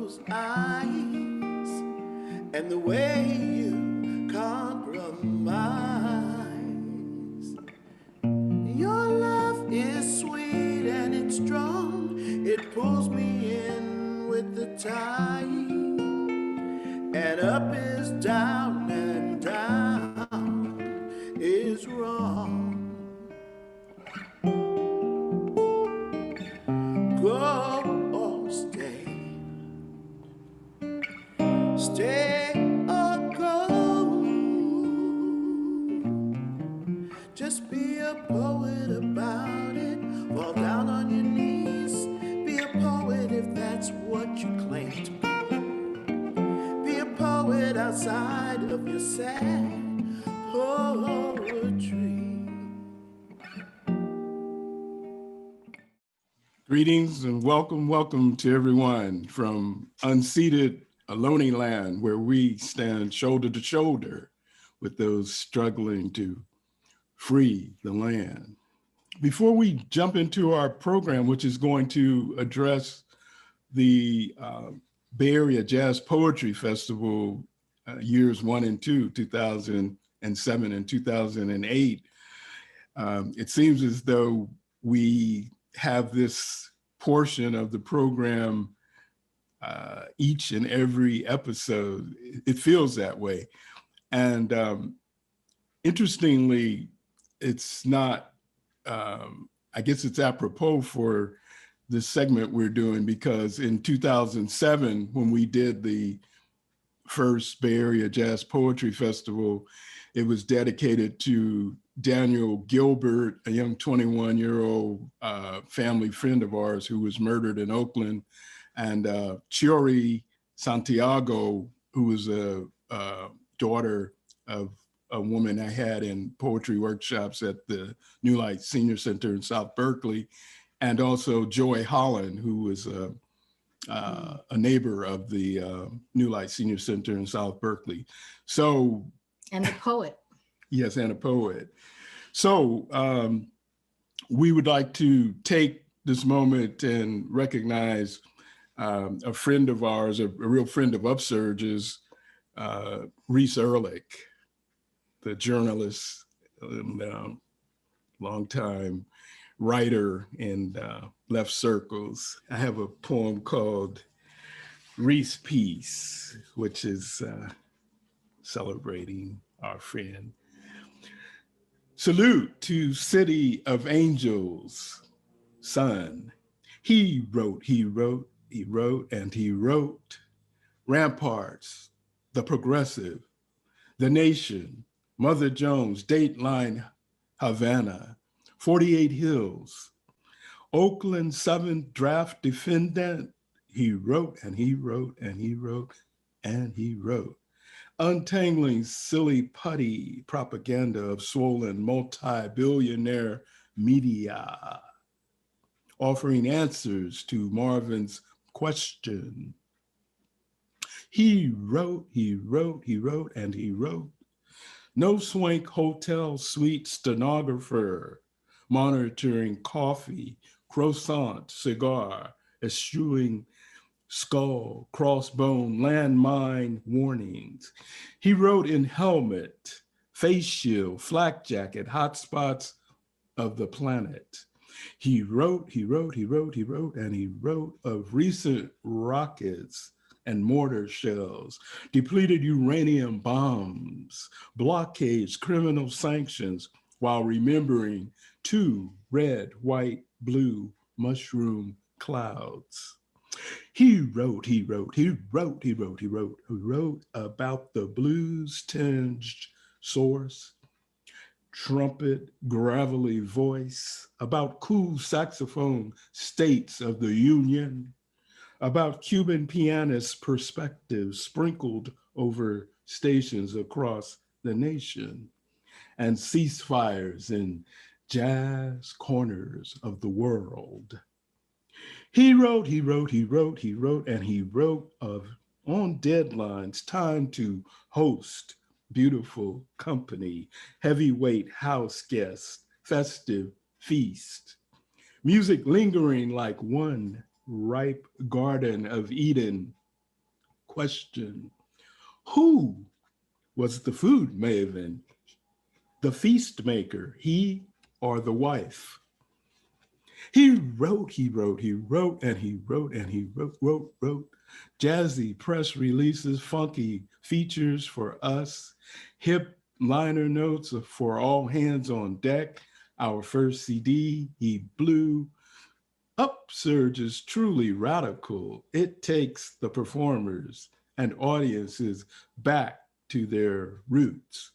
those eyes and the way you compromise. Your love is sweet and it's strong. It pulls me in with the tide. And up is down and down is wrong. Go or stay, stay or go. Just be a poet about it. Fall down on your knees. Be a poet if that's what you claim to be. Be a poet outside of your sad poetry. Greetings and welcome to everyone from unceded Ohlone land, where we stand shoulder to shoulder with those struggling to free the land. Before we jump into our program, which is going to address the Bay Area Jazz Poetry Festival years 1 and 2, 2007 and 2008, it seems as though we have this portion of the program each and every episode. It feels that way. And interestingly, it's not, I guess it's apropos for this segment we're doing, because in 2007, when we did the first Bay Area Jazz Poetry Festival, it was dedicated to Daniel Gilbert, a young 21-year-old family friend of ours who was murdered in Oakland, and Chiori Santiago, who was a daughter of a woman I had in poetry workshops at the New Light Senior Center in South Berkeley, and also Joy Holland, who was a neighbor of the New Light Senior Center in South Berkeley. So, and a poet. Yes, and a poet. So we would like to take this moment and recognize a friend of ours, a real friend of UpSurge's, Reese Ehrlich, the journalist and longtime writer in left circles. I have a poem called Reese Peace, which is celebrating our friend. Salute to City of Angels, son. He wrote, and he wrote. Ramparts, the progressive, the nation, Mother Jones, Dateline, Havana, 48 Hills, Oakland 7th draft defendant. He wrote, and he wrote, and he wrote, and he wrote. Untangling silly putty propaganda of swollen multi-billionaire media, offering answers to Marvin's question. He wrote, and he wrote. No swank hotel suite stenographer, monitoring coffee, croissant, cigar, eschewing skull, crossbone, landmine warnings. He wrote in helmet, face shield, flak jacket, hotspots of the planet. He wrote, and he wrote of recent rockets and mortar shells, depleted uranium bombs, blockades, criminal sanctions, while remembering 2 red, white, blue mushroom clouds. He wrote about the blues-tinged source, trumpet, gravelly voice, about cool saxophone states of the Union, about Cuban pianist perspectives sprinkled over stations across the nation, and ceasefires in jazz corners of the world. He wrote, and he wrote of on deadlines, time to host beautiful company, heavyweight house guests, festive feast, music lingering like one ripe garden of Eden question. Who was the food maven, the feast maker, he or the wife? He wrote, and he wrote, and he wrote. Jazzy press releases, funky features for us, hip liner notes for all hands on deck. Our first CD, he blew. UpSurge is truly radical. It takes the performers and audiences back to their roots.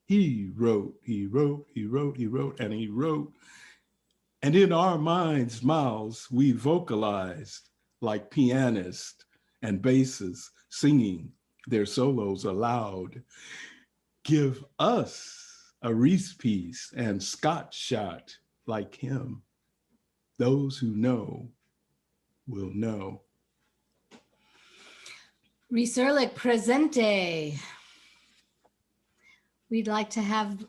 He wrote, and he wrote. And in our minds' mouths, we vocalized like pianists and bassists singing their solos aloud. Give us a Reese piece and Scott shot like him. Those who know will know. Reese Ehrlich, presente. We'd like to have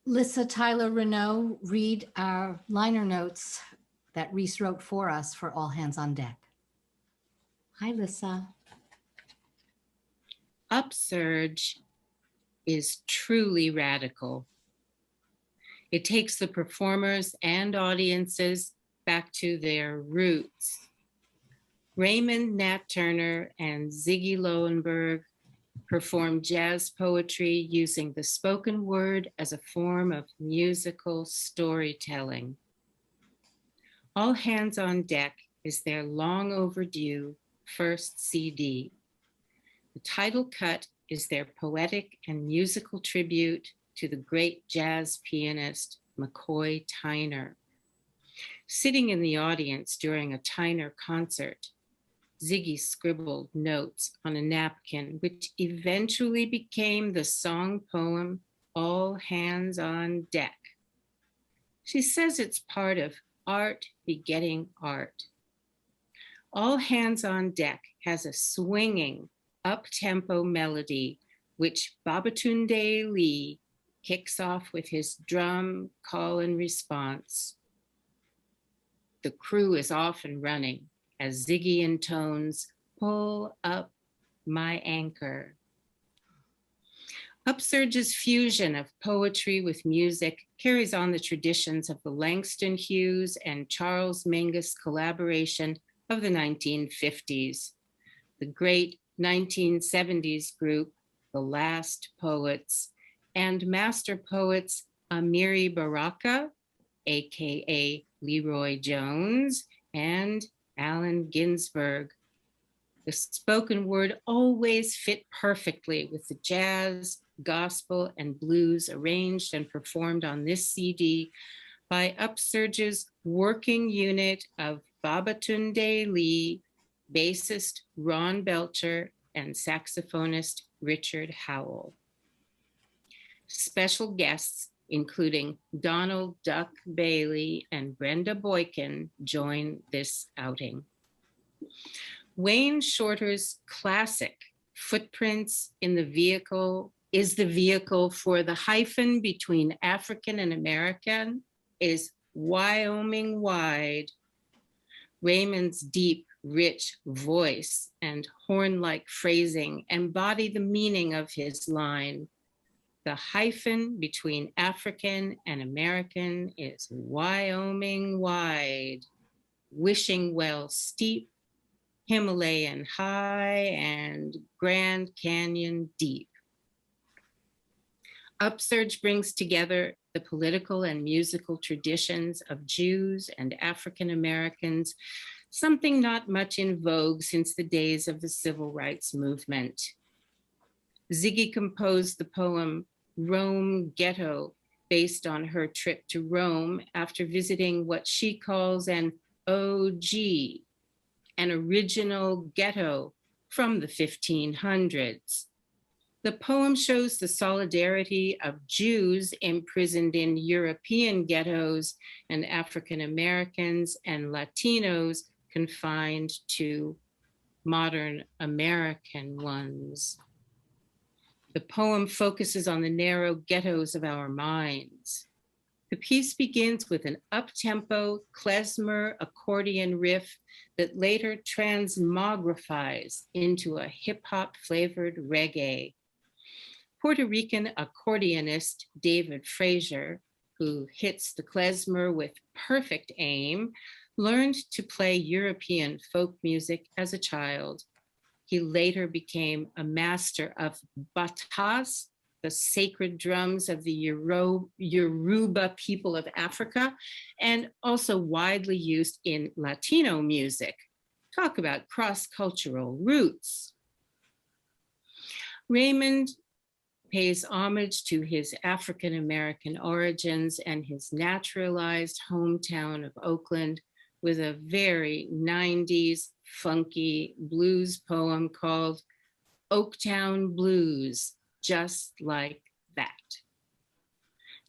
Lissa Tyler Renaud read our liner notes that Reese wrote for us for All Hands on Deck. Hi, Lissa. UpSurge is truly radical. It takes the performers and audiences back to their roots. Raymond, Nat Turner, and Zigi Lowenberg performed jazz poetry using the spoken word as a form of musical storytelling. All Hands on Deck is their long overdue first CD. The title cut is their poetic and musical tribute to the great jazz pianist McCoy Tyner. Sitting in the audience during a Tyner concert, Ziggy scribbled notes on a napkin, which eventually became the song poem, All Hands on Deck. She says it's part of art begetting art. All Hands on Deck has a swinging, up-tempo melody, which Babatunde Lee kicks off with his drum call and response. The crew is off and running as Ziggy intones, pull up my anchor. UpSurge's fusion of poetry with music carries on the traditions of the Langston Hughes and Charles Mingus collaboration of the 1950s. The great 1970s group, The Last Poets, and master poets Amiri Baraka, AKA Leroy Jones, and Allen Ginsberg. The spoken word always fit perfectly with the jazz, gospel, and blues arranged and performed on this CD by UpSurge's working unit of Babatunde Lee, bassist Ron Belcher, and saxophonist Richard Howell. Special guests, including Donald Duck Bailey and Brenda Boykin, join this outing. Wayne Shorter's classic Footprints in the Vehicle is the vehicle for the hyphen between African and American is Wyoming wide. Raymond's deep, rich voice and horn-like phrasing embody the meaning of his line. The hyphen between African and American is Wyoming wide, Wishing Well steep, Himalayan high, and Grand Canyon deep. UpSurge brings together the political and musical traditions of Jews and African Americans, something not much in vogue since the days of the Civil Rights Movement. Ziggy composed the poem Rome Ghetto based on her trip to Rome after visiting what she calls an OG, an original ghetto from the 1500s. The poem shows the solidarity of Jews imprisoned in European ghettos and African Americans and Latinos confined to modern American ones. The poem focuses on the narrow ghettos of our minds. The piece begins with an up-tempo klezmer accordion riff that later transmogrifies into a hip-hop flavored reggae. Puerto Rican accordionist David Frazier, who hits the klezmer with perfect aim, learned to play European folk music as a child. He later became a master of batas, the sacred drums of the Yoruba people of Africa, and also widely used in Latino music. Talk about cross-cultural roots. Raymond pays homage to his African-American origins and his naturalized hometown of Oakland with a very 90s funky blues poem called Oaktown Blues, just like that.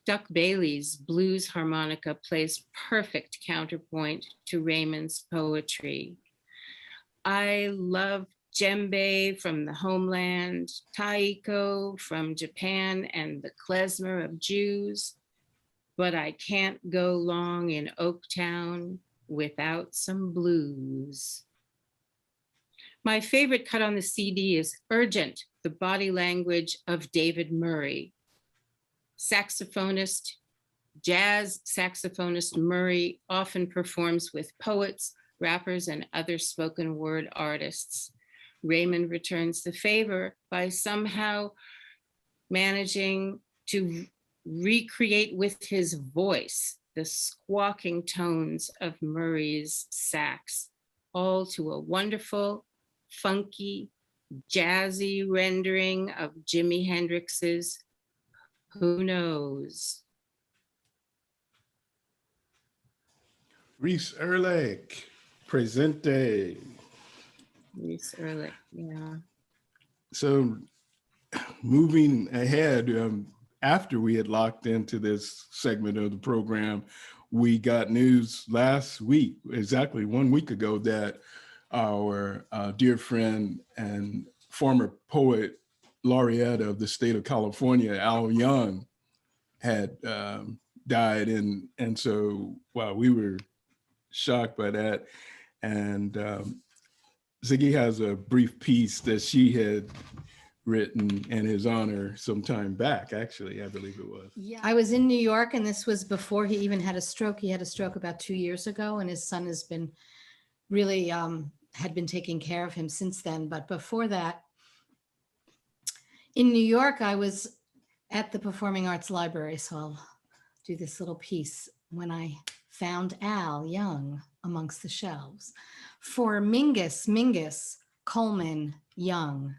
Duck Bailey's blues harmonica plays perfect counterpoint to Raymond's poetry. I love djembe from the homeland, taiko from Japan, and the klezmer of Jews, but I can't go long in Oaktown without some blues. My favorite cut on the CD is Urgent, the body language of David Murray. Saxophonist, jazz saxophonist Murray often performs with poets, rappers, and other spoken word artists. Raymond returns the favor by somehow managing to recreate with his voice the squawking tones of Murray's sax, all to a wonderful, funky, jazzy rendering of Jimi Hendrix's Who Knows? Reese Erlich, presente. Reese Erlich, yeah. So moving ahead, after we had locked into this segment of the program, we got news last week, exactly 1 week ago, that our dear friend and former poet laureate of the state of California, Al Young, had died. And so, wow, we were shocked by that. And Ziggy has a brief piece that she had written in his honor some time back, actually, I believe it was. Yeah, I was in New York, and this was before he even had a stroke. He had a stroke about 2 years ago, and his son has been really had been taking care of him since then. But before that, in New York, I was at the Performing Arts Library, so I'll do this little piece. When I found Al Young amongst the shelves for Mingus Coleman Young,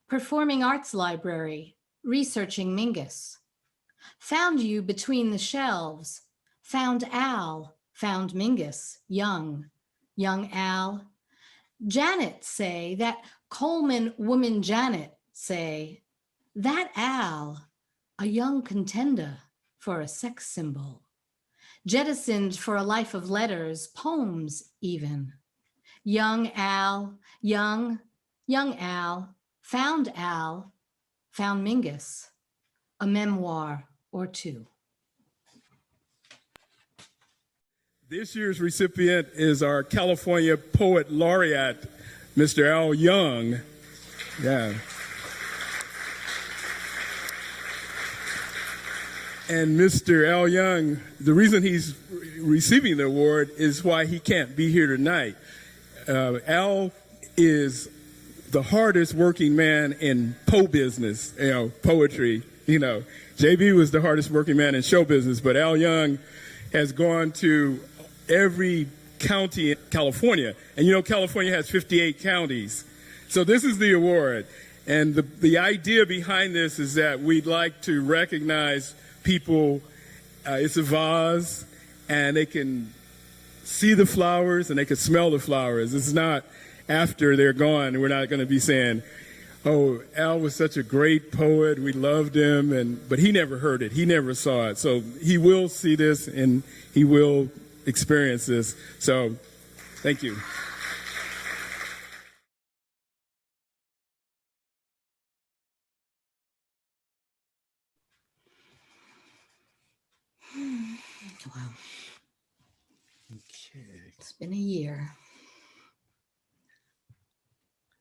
Performing Arts Library, researching Mingus. Found you between the shelves, found Al, found Mingus, young Al. Janet say, that Coleman woman Janet say, that Al, a young contender for a sex symbol, jettisoned for a life of letters, poems even. Young Al, young Al, found Mingus, a memoir or two. This year's recipient is our California Poet Laureate, Mr. Al Young. Yeah. And Mr. Al Young, the reason he's receiving the award is why he can't be here tonight. Al is the hardest working man in business, poetry. JB was the hardest working man in show business, but Al Young has gone to every county in California. And California has 58 counties. So this is the award. And the idea behind this is that we'd like to recognize people. It's a vase, and they can see the flowers and they can smell the flowers. It's not after they're gone. We're not going to be saying, oh, Al was such a great poet, we loved him, but he never heard it, he never saw it. So he will see this and he will experience this. So thank you. Wow, Okay. it's been a year.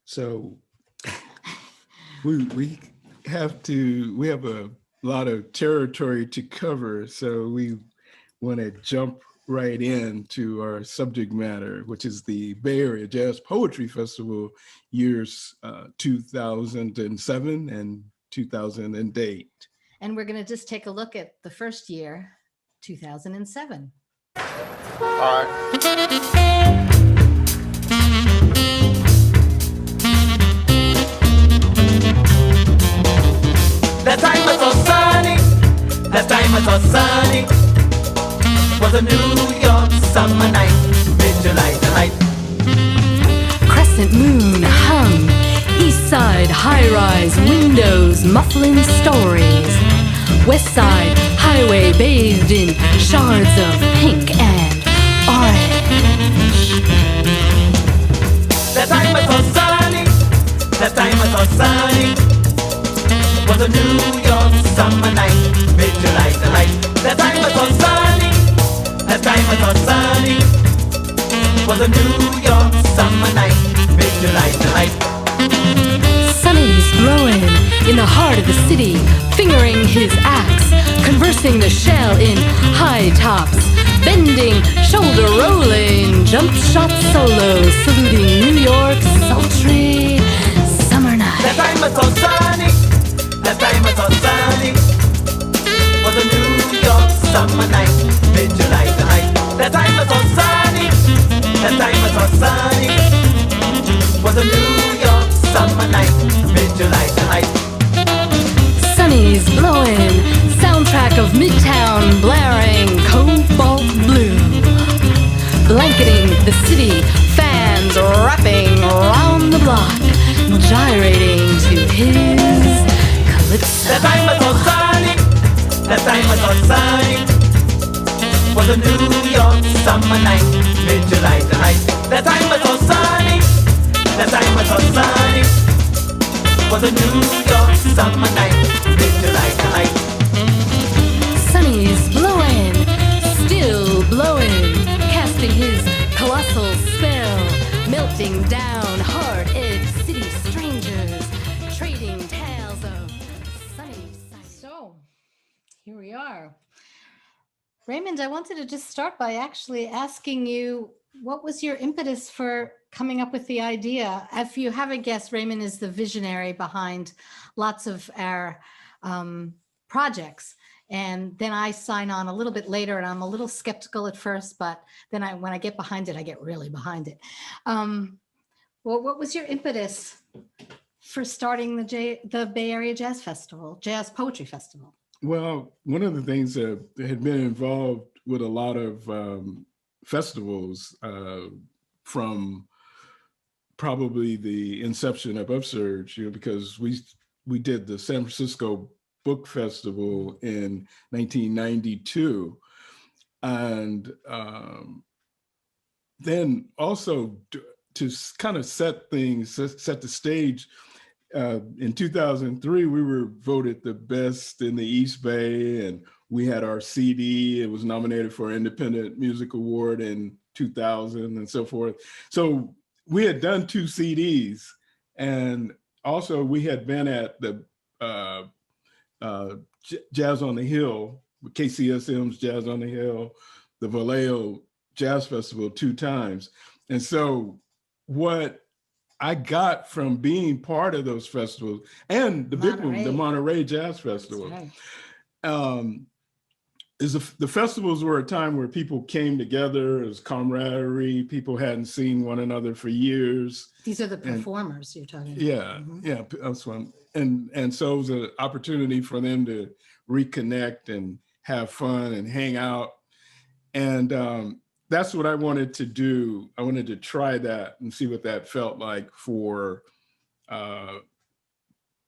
So we have a lot of territory to cover, so we want to jump right into our subject matter, which is the Bay Area Jazz Poetry Festival years 2007 and 2008. And we're going to just take a look at the first year, 2007. All right. That time was so sunny, that time was so sunny. Was a New York summer night, mid-July delight. Crescent moon hung, east side high-rise windows muffling stories. West side highway bathed in shards of pink and orange. That time was so sunny, that time was so sunny. Was a New York summer night, mid-July delight. That time was so sunny, that time was so sunny. Was a New York summer night, mid-July delight. Sunny's blowing in the heart of the city, fingering his axe, conversing the shell in high tops, bending, shoulder rolling, jump shot solo, saluting New York's sultry summer night. That time was so sunny, that time was so sunny. Was a New York summer night, mid-July delight. That time was so sunny, that time was so sunny. Was a New York summer night, mid-July delight. Sunny's blowing, soundtrack of Midtown blaring, cobalt blue. Blanketing the city, fans wrapping around the block, gyrating to his calypso. That time was so sunny, that time was so sunny. Was a New York summer night, mid-July delight. That time was so sunny, that time was so sunny. Was a New York summer night, mid-July delight. Sunny's blowing, still blowing, casting his colossal spell, melting down hard-edged city strangers, trading tales of sunny sights. So here we are. Raymond, I wanted to just start by actually asking you, what was your impetus for coming up with the idea? If you haven't guessed, Raymond is the visionary behind lots of our projects. And then I sign on a little bit later, and I'm a little skeptical at first, but then when I get behind it, I get really behind it. Well, what was your impetus for starting the Bay Area Jazz Festival, Jazz Poetry Festival? Well, one of the things that had been involved with a lot of festivals from probably the inception of UpSurge, because we did the San Francisco Book Festival in 1992, and then also to kind of set the stage. In 2003, we were voted the best in the East Bay, and we had our CD. It was nominated for an Independent Music Award in 2000 and so forth. So we had done 2 CDs, and also we had been at the Jazz on the Hill, KCSM's Jazz on the Hill, the Vallejo Jazz Festival 2 times. And so what I got from being part of those festivals, and the big one, the Monterey Jazz Festival, is the festivals were a time where people came together. It was camaraderie. People hadn't seen one another for years. These are the performers you're talking about. Yeah, yeah, that's one. And so it was an opportunity for them to reconnect and have fun and hang out. And that's what I wanted to do. I wanted to try that and see what that felt like for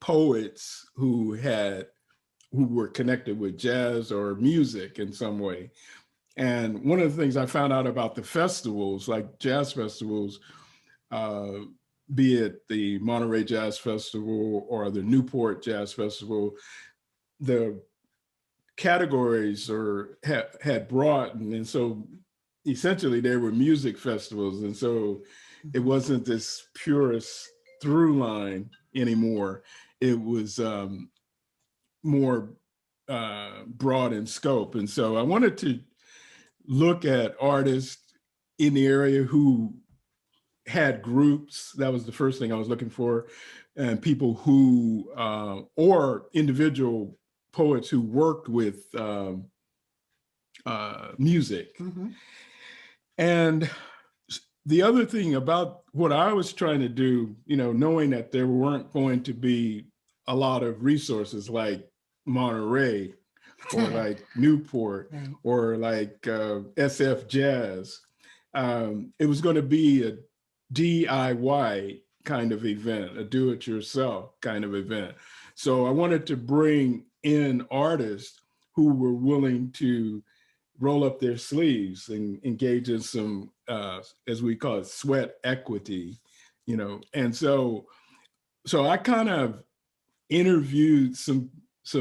poets who were connected with jazz or music in some way. And one of the things I found out about the festivals, like jazz festivals, be it the Monterey Jazz Festival or the Newport Jazz Festival, the categories or had broadened. And so essentially there were music festivals. And so it wasn't this purest through line anymore. It was more broad in scope. And so I wanted to look at artists in the area who had groups. That was the first thing I was looking for. And people who, or individual poets who worked with music. Mm-hmm. And the other thing about what I was trying to do, you know, knowing that there weren't going to be a lot of resources like Monterey or like Newport Right. or like SF Jazz, it was going to be a DIY kind of event, a do-it-yourself kind of event. So I wanted to bring in artists who were willing to roll up their sleeves and engage in some, as we call it, sweat equity, you know. And so I kind of interviewed some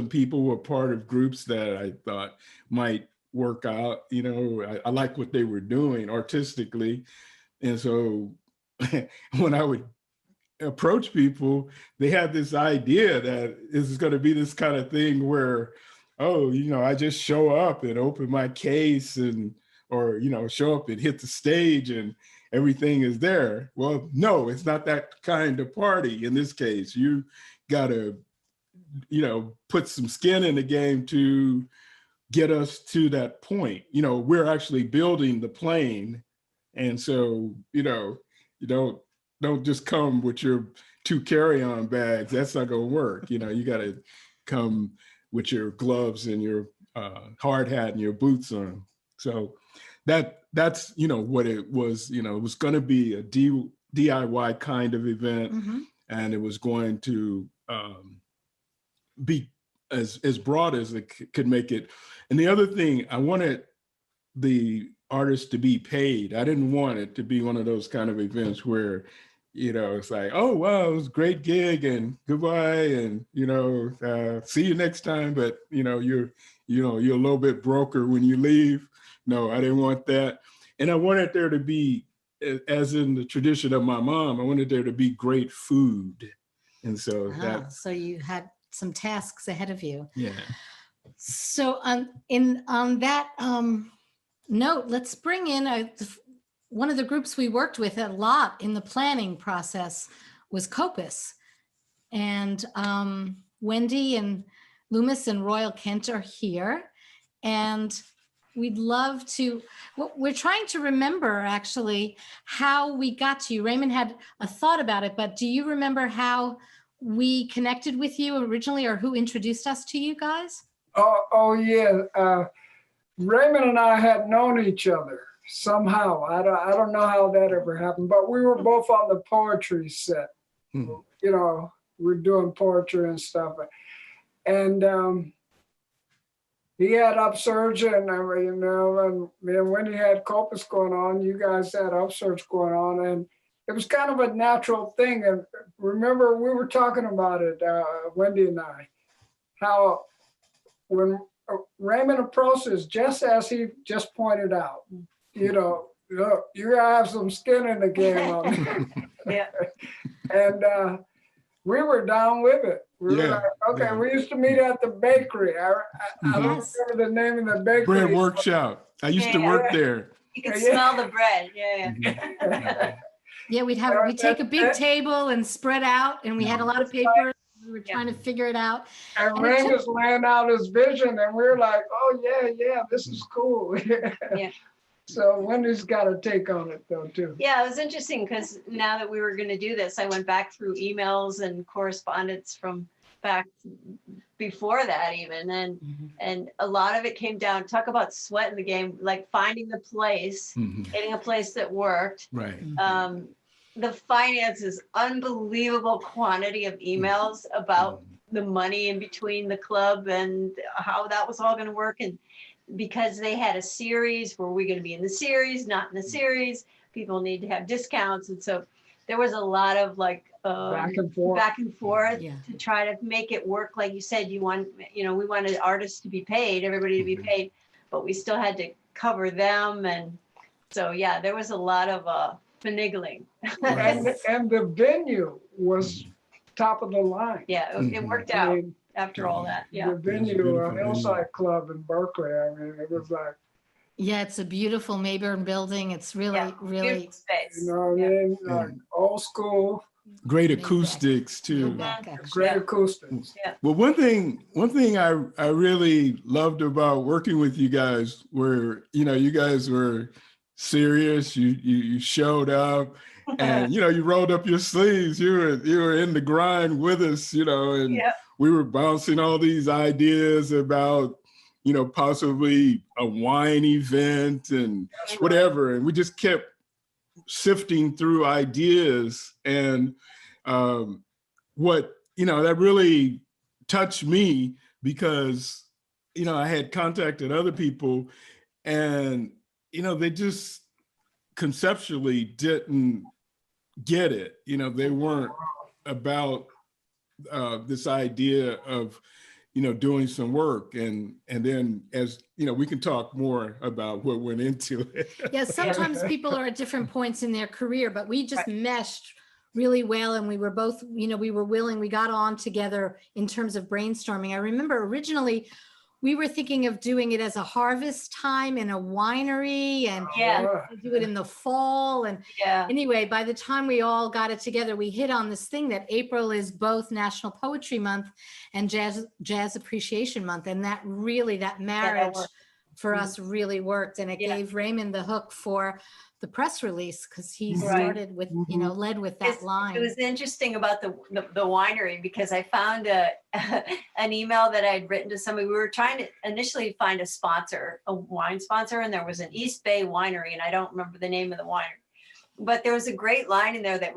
people who were part of groups that I thought might work out. You know, I like what they were doing artistically. And so when I would approach people, they had this idea that this is going to be this kind of thing where, oh, you know, I just show up and open my case and, or, you know, show up and hit the stage and everything is there. Well, no, it's not that kind of party. In this case, you got to, you know, put some skin in the game to get us to that point. You know, we're actually building the plane. And so, you know, you don't just come with your 2 carry-on bags. That's not going to work. You know, you got to come with your gloves and your hard hat and your boots on. So that's, you know, what it was. You know, it was going to be a DIY kind of event, Mm-hmm. and it was going to be as broad as it could make it. And the other thing, I wanted the artists to be paid. I didn't want it to be one of those kind of events where, you know, it's like, oh, wow, it was a great gig and goodbye. And, you know, see you next time. But, you know, you're a little bit broker when you leave. No, I didn't want that. And I wanted there to be, as in the tradition of my mom, I wanted there to be great food. And so So you had some tasks ahead of you. yeah. So on that note, let's bring in one of the groups we worked with a lot in the planning process was COPUS. And Wendy and Loomis and Royal Kent are here. And we'd love to, we're trying to remember actually how we got to you. Raymond had a thought about it, but do you remember how we connected with you originally or who introduced us to you guys? Oh yeah. Raymond and I had known each other somehow. I don't know how that ever happened, but we were both on the poetry set. Hmm. You know, we're doing poetry and stuff. And he had UpSurge and, you know, and when he had COPUS going on, you guys had UpSurge going on. And it was kind of a natural thing. And remember, we were talking about it, Wendy and I, how when Raymond approaches, just as he just pointed out, you know, look, you gotta have some skin in the game on it. Yeah. And we were down with it. We were Yeah, like, okay, yeah. we used to meet at the bakery. I don't Yes. remember the name of the bakery. Bread Workshop. I used to work there. You can Yeah. smell the bread. Yeah. Yeah, we'd take a big table and spread out, and we had a lot of papers. We were trying to figure it out. And And Ray it was laying out his vision, and we were like, oh, yeah, this is cool. Yeah. So Wendy's got a take on it, though, too. Yeah, it was interesting because now that we were going to do this, I went back through emails and correspondence from back before that even. And a lot of it came down, talk about sweat in the game, like finding the place, Mhm. getting a place that worked. Right. The finances, unbelievable quantity of emails about the money in between the club and how that was all going to work. And because they had a series, were we going to be in the series, not in the series? People need to have discounts. And so there was a lot of like Back and forth. Yeah. to try to make it work. Like you said, we wanted artists to be paid, everybody to be paid, but we still had to cover them. And so, yeah, there was a lot of finagling. And the venue was top of the line. Yeah, it worked out after all that. Yeah. The venue, Hillside Club in Berkeley, I mean, it was like, Yeah, it's a beautiful Mayburn building. It's really, really Beautiful space. you know what I mean? Like old school, Great acoustics too. back, actually. great Yeah. acoustics. Well, one thing I really loved about working with you guys were, you guys were serious. You showed up, and you rolled up your sleeves. You were in the grind with us, and Yeah. we were bouncing all these ideas about, possibly a wine event and whatever, and we just kept sifting through ideas. And that really touched me because, I had contacted other people and, they just conceptually didn't get it. They weren't about this idea of, doing some work. And then as, we can talk more about what went into it. Yeah, sometimes people are at different points in their career, but we just meshed really well. And we were both, we were willing, we got on together in terms of brainstorming. I remember originally we were thinking of doing it as a harvest time in a winery and do it in the fall. And anyway, by the time we all got it together, we hit on this thing that April is both National Poetry Month and Jazz Appreciation Month. And that marriage for us really worked. And it gave Raymond the hook for the press release because he started with, led with that line. It was interesting about the winery because I found an email that I had written to somebody. We were trying to initially find a wine sponsor, and there was an East Bay winery, and I don't remember the name of the winery. But there was a great line in there that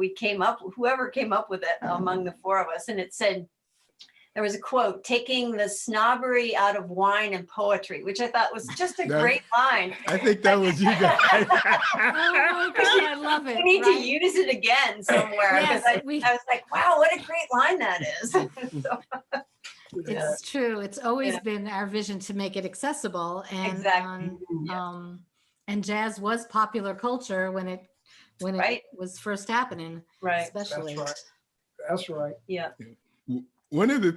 whoever came up with it among the four of us, and it said, there was a quote, taking the snobbery out of wine and poetry, which I thought was just a great line. I think that was you guys. Oh, God, I love it. We need to use it again somewhere. Yes, I was like, wow, what a great line that is. It's true. It's always been our vision to make it accessible. And, Exactly. And jazz was popular culture when it was first happening, Right. especially. That's right. Yeah. One of the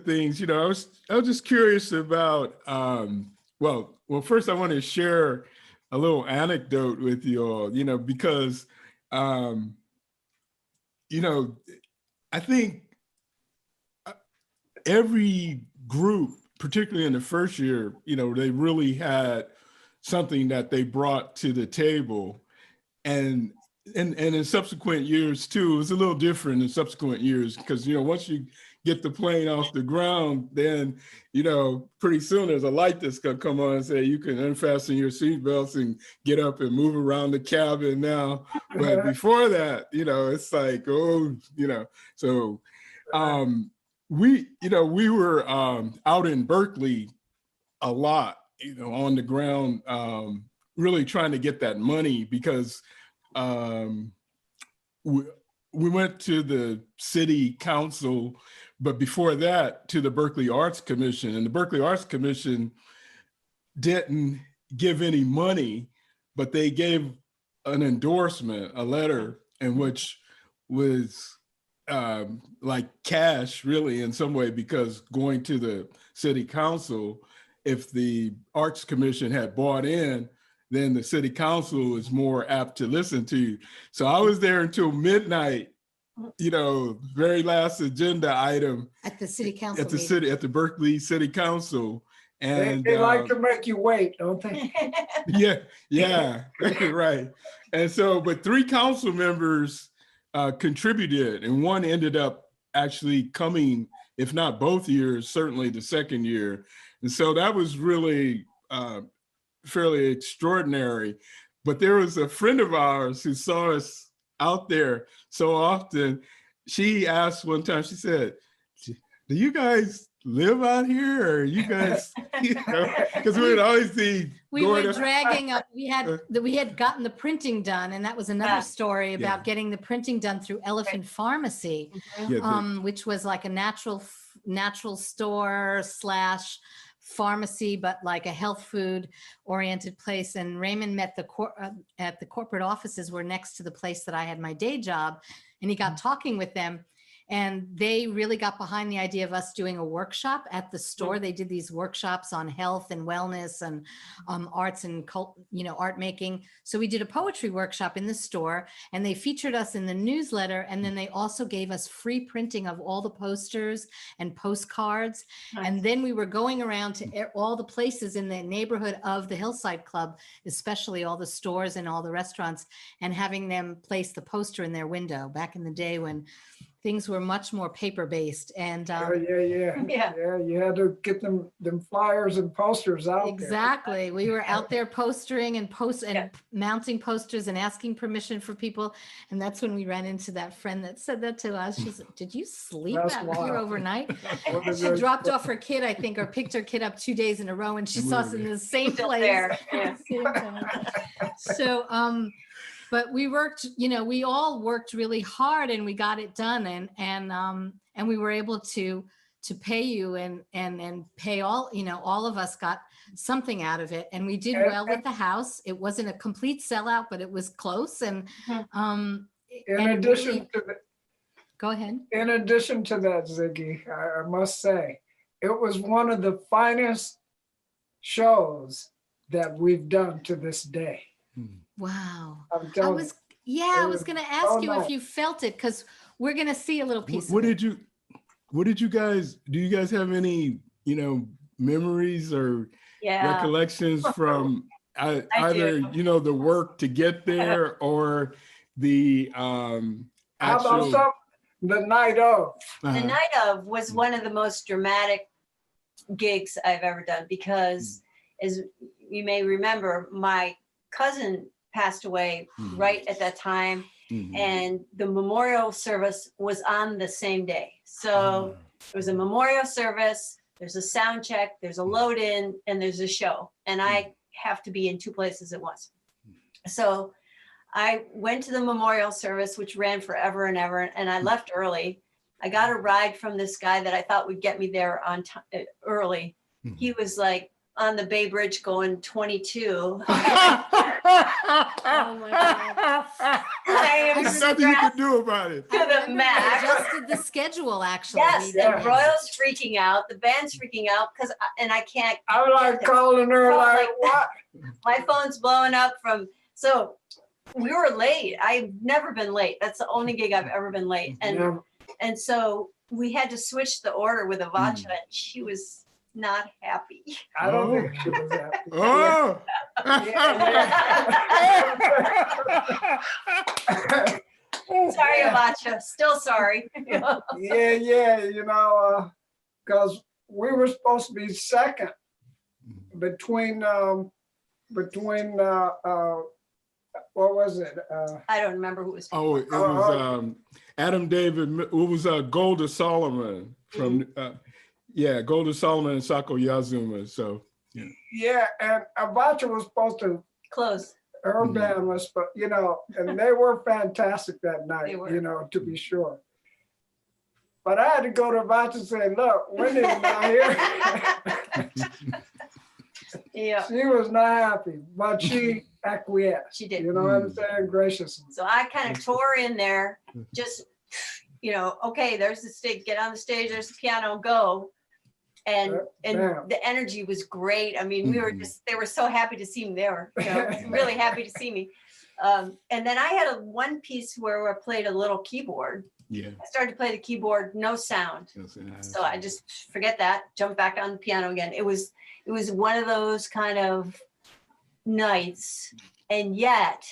things, I was just curious about, well, first I want to share a little anecdote with you all, because, I think every group, particularly in the first year, they really had something that they brought to the table. And in subsequent years too, it was a little different in subsequent years because, once you get the plane off the ground, then, pretty soon there's a light that's gonna come on and say you can unfasten your seatbelts and get up and move around the cabin now. But before that, it's like, so we were out in Berkeley a lot, on the ground, really trying to get that money because we went to the city council, but before that to the Berkeley Arts Commission, and the Berkeley Arts Commission didn't give any money, but they gave an endorsement, a letter in which was like cash really in some way, because going to the city council, if the Arts Commission had bought in, then the city council is more apt to listen to you. So I was there until midnight, very last agenda item. At the city council at the Berkeley City Council. And they like to make you wait, don't they? Yeah, right. And so, but 3 council members contributed, and one ended up actually coming, if not both years, certainly the second year. And so that was really fairly extraordinary. But there was a friend of ours who saw us out there so often. She asked one time, she said, do you guys live out here, or you guys, because we would always see. We were dragging up, we had gotten the printing done, and that was another story about getting the printing done through Elephant Pharmacy, which was like a natural store / pharmacy, but like a health food oriented place. And Raymond met at the corporate offices were next to the place that I had my day job, and he got talking with them. And they really got behind the idea of us doing a workshop at the store. They did these workshops on health and wellness and arts and art making. So we did a poetry workshop in the store, and they featured us in the newsletter. And then they also gave us free printing of all the posters and postcards. Nice. And then we were going around to all the places in the neighborhood of the Hillside Club, especially all the stores and all the restaurants, and having them place the poster in their window back in the day when things were much more paper-based. And you had to get them flyers and posters out. Exactly. We were out there postering and mounting posters and asking permission for people. And that's when we ran into that friend that said that to us. She said, "Did you sleep out here overnight?" She dropped off her kid, I think, or picked her kid up 2 days in a row, and she saw us in the same place. There. So, but we worked, we all worked really hard, and we got it done, and we were able to pay you and pay all of us got something out of it, and we did well with the house. It wasn't a complete sellout, but it was close. And go ahead. In addition to that, Ziggy, I must say, it was one of the finest shows that we've done to this day. Wow. I was going to ask you if you felt it, because we're going to see a little piece. What did you guys, do you guys have any, memories or recollections from either, the work to get there or the actual. How about the night of? The night of was one of the most dramatic gigs I've ever done, because as you may remember, my cousin passed away right at that time, and the memorial service was on the same day. So there was a memorial service, there's a sound check, there's a load in, and there's a show, and I have to be in 2 places at once. So I went to the memorial service, which ran forever and ever, and I left early. I got a ride from this guy that I thought would get me there on early. He was like on the Bay Bridge going 22. Oh my God. There's nothing you can do about it. To the max. Adjusted the schedule, actually. Yes, and Royal's freaking out, the band's freaking out, and I can't. I was like calling her like, what? My phone's blowing up so we were late. I've never been late. That's the only gig I've ever been late. And so we had to switch the order with Avotcja, and she was not happy. I don't think she was happy. Oh! Sorry, Avotcja. Still sorry. Because we were supposed to be second between what was it? I don't remember who was. Oh, it was Adam David. It was Golda Solomon from Golda Solomon and Saco Yasuma. So and Avotcja was supposed to close. Her band was, and they were fantastic that night. To be sure. But I had to go to Avotcja and say, "Look, Wendy's not here." Yeah. She was not happy, but she acquiesced. She did. You know what I'm saying? Graciously. So I kind of tore in there, just, okay, there's the stage, get on the stage, there's the piano, go. And the energy was great. I mean, they were so happy to see me. They were really happy to see me. And then I had one piece where I played a little keyboard. Yeah. I started to play the keyboard, no sound. So I just forget that, jump back on the piano again. It was one of those kind of nights, and yet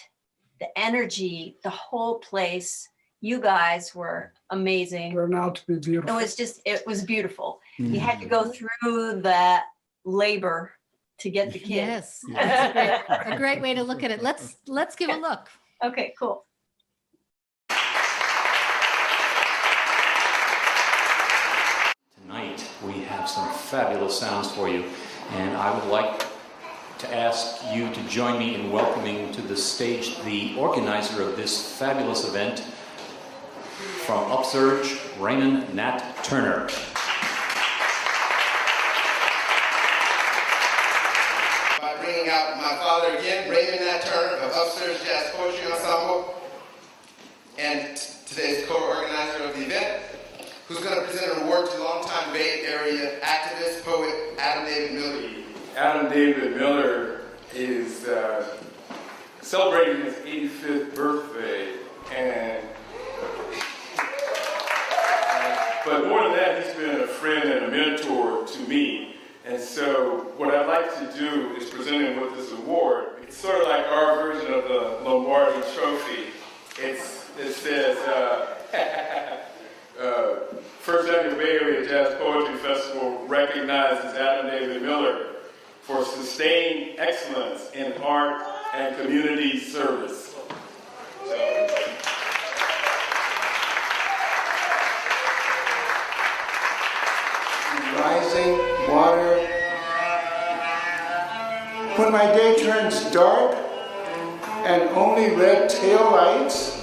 the energy, the whole place, you guys were amazing. Turned out to be beautiful. It was beautiful. You had to go through that labor to get the kid. Yes, that's a great way to look at it. Let's give a look. Okay, cool. Tonight we have have some fabulous sounds for you. And I would like to ask you to join me in welcoming to the stage the organizer of this fabulous event from UpSurge, Raymond Nat Turner. By bringing out my father again, Raymond Nat Turner of UpSurge Jazz Poetry Ensemble, and today's co-organizer of the event, who's going to present an award to longtime Bay Area activist, poet Adam David Miller. Adam David Miller is celebrating his 85th birthday, and but more than that, he's been a friend and a mentor to me. And so what I'd like to do is present him with this award. It's sort of like our version of the Lombardi Trophy. It says, First Annual Bay Area JazzPoetry Festival recognizes Adam David Miller for sustained excellence in art and community service. Rising water. When my day turns dark and only red tail lights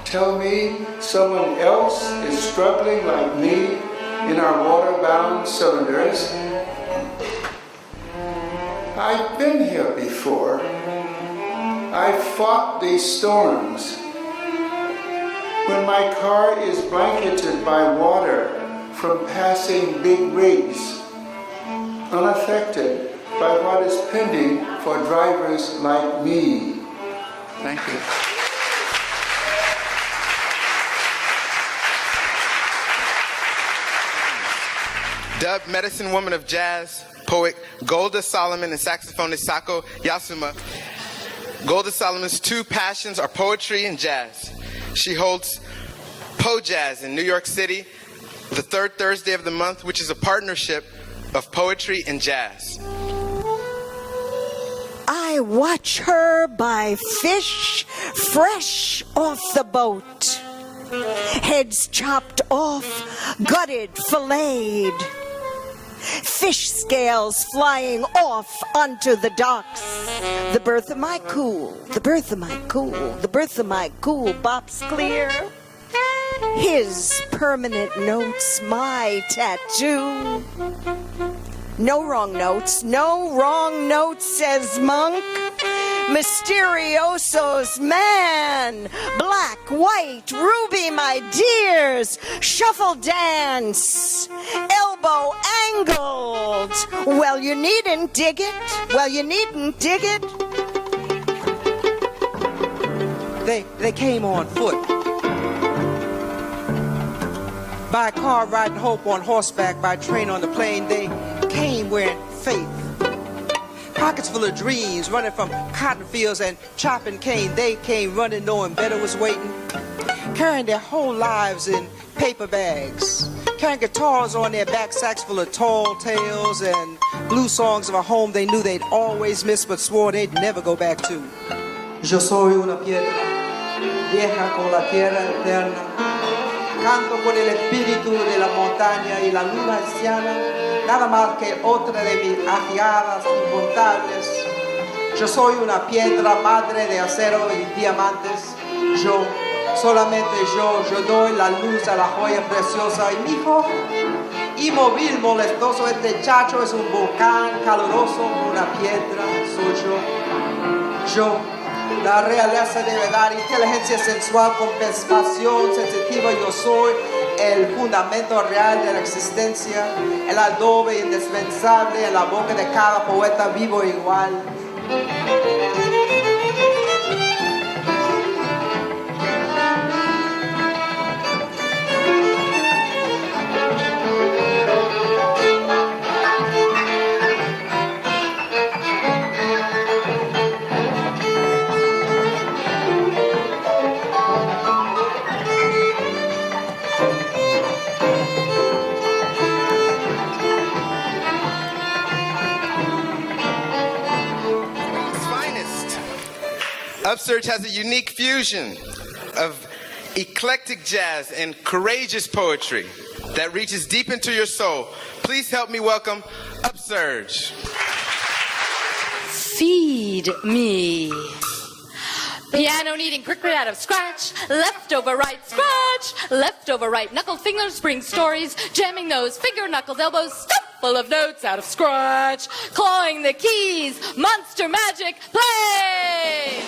tell me someone else is struggling like me in our water-bound cylinders, I've been here before. I've fought these storms. When my car is blanketed by water from passing big rigs, unaffected by what is pending for drivers like me. Thank you. Dubbed medicine woman of jazz, poet Golda Solomon and saxophonist Saco Yasuma. Golda Solomon's two passions are poetry and jazz. She holds Po Jazz in New York City, the third Thursday of the month, which is a partnership of poetry and jazz. I watch her buy fish fresh off the boat. Heads chopped off, gutted, filleted. Fish scales flying off onto the docks. The berth of my cool, the berth of my cool, the berth of my cool bops clear. His permanent notes, my tattoo. No wrong notes, no wrong notes, says Monk. Mysterioso's man. Black, white, ruby, my dears. Shuffle dance. Elbow angled. Well, you needn't dig it. Well, you needn't dig it. They came on foot. By car riding hope on horseback, by train on the plain, they came wearing faith. Pockets full of dreams, running from cotton fields and chopping cane. They came running knowing better was waiting. Carrying their whole lives in paper bags. Carrying guitars on their back, sacks full of tall tales and blue songs of a home they knew they'd always miss but swore they'd never go back to. Yo soy una piedra, vieja con la tierra eterna. Canto con el espíritu de la montaña y la luna anciana, nada más que otra de mis agiadas incontables. Yo soy una piedra madre de acero y diamantes. Yo, solamente yo doy la luz a la joya preciosa. Y mi hijo, inmóvil, molestoso, este chacho es un volcán caluroso, una piedra, soy yo. Yo, la realeza de verdad, inteligencia sensual, compensación sensitiva, yo soy el fundamento real de la existencia, el adobe indispensable en la boca de cada poeta vivo igual. UpSurge has a unique fusion of eclectic jazz and courageous poetry. that reaches deep into your soul. Please help me welcome UpSurge. Feed me. Piano kneading quick right out of scratch. Leftover right scratch. Leftover right knuckle fingers bring stories. Jamming those finger knuckled elbows stuffed full of notes out of scratch. Clawing the keys. Monster magic play.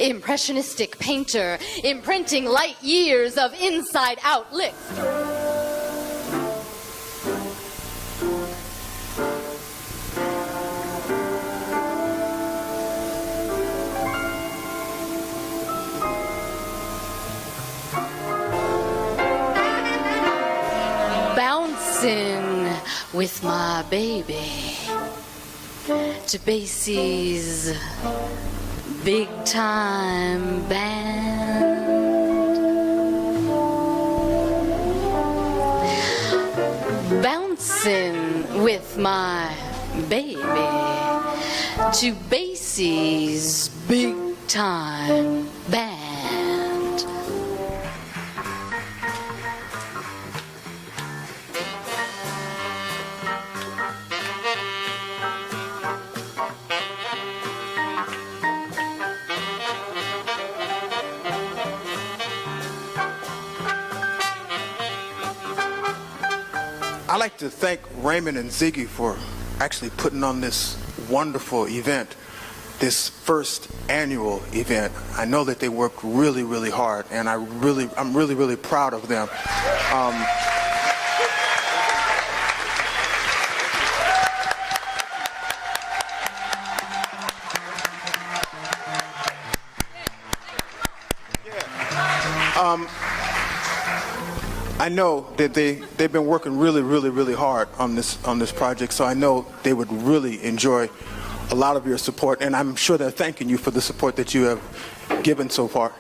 Impressionistic painter, imprinting light years of inside-out lift. Bouncing with my baby to Basie's big time band. Bouncing with my baby to Basie's big time band. I'd like to thank Raymond and Zigi for actually putting on this wonderful event, this first annual event. I know that they worked really, really hard, and I'm really proud of them. I know that they've been working really hard on this project, so I know they would really enjoy a lot of your support, and I'm sure they're thanking you for the support that you have given so far,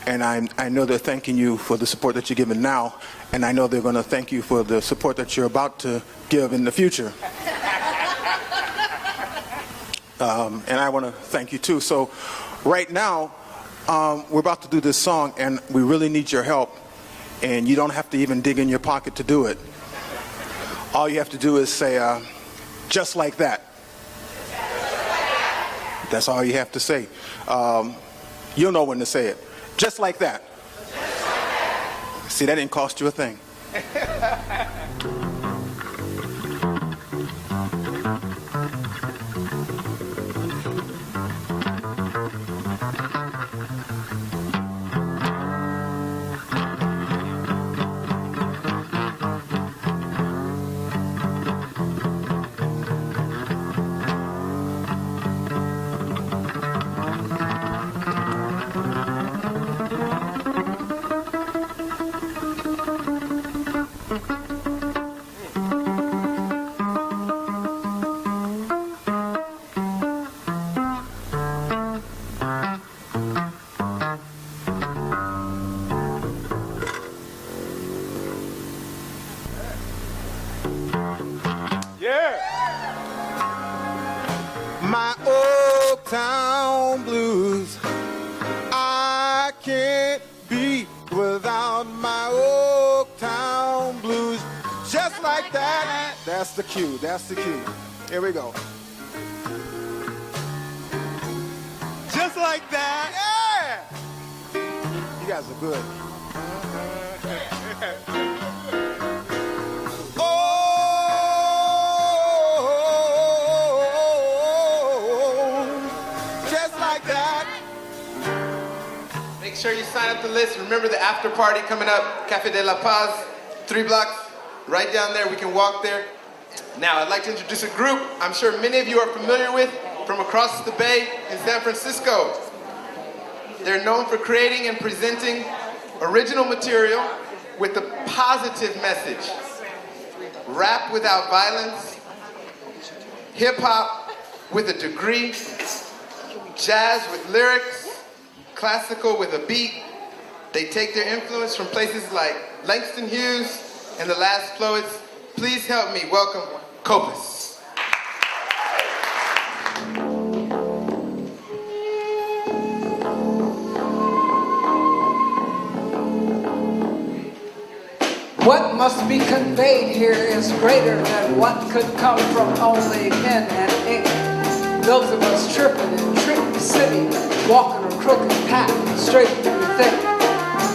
and I know they're thanking you for the support that you're giving now, and I know they're going to thank you for the support that you're about to give in the future. And I want to thank you too. So right now, we're about to do this song, and we really need your help. And you don't have to even dig in your pocket to do it. All you have to do is say, just like that. That's all you have to say. You'll know when to say it. Just like that. See, that didn't cost you a thing. My Oaktown Blues, I can't be without my Oaktown Blues. Just like that. That's the cue, that's the cue. Here we go. Just like that, yeah! You guys are good. Make sure you sign up the list. Remember the after party coming up, Café de la Paz, 3 blocks, right down there. We can walk there. Now, I'd like to introduce a group I'm sure many of you are familiar with from across the bay in San Francisco. They're known for creating and presenting original material with a positive message. Rap without violence, hip hop with a degree, jazz with lyrics, classical with a beat. They take their influence from places like Langston Hughes and the Last Poets. Please help me welcome COPUS. What must be conveyed here is greater than what could come from only pen and ink. Those of us tripping in tricky city, walking a crooked path straight through the thick.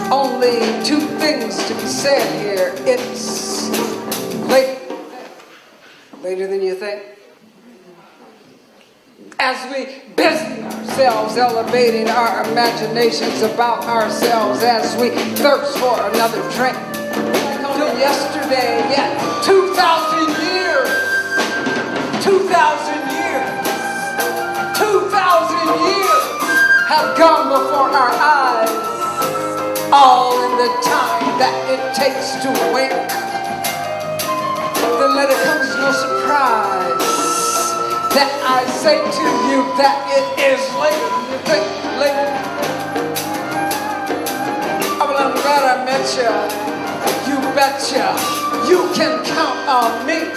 Only two things to be said here. It's late, later than you think. As we busy ourselves, elevating our imaginations about ourselves, as we thirst for another drink. Till yesterday, yet 2,000 years, 2,000 years, 2,000 years have gone before our eyes, all in the time that it takes to wink. Then let it come as no surprise that I say to you that it is late. You think late? Oh, well, I'm glad I met you. You betcha, you can count on me.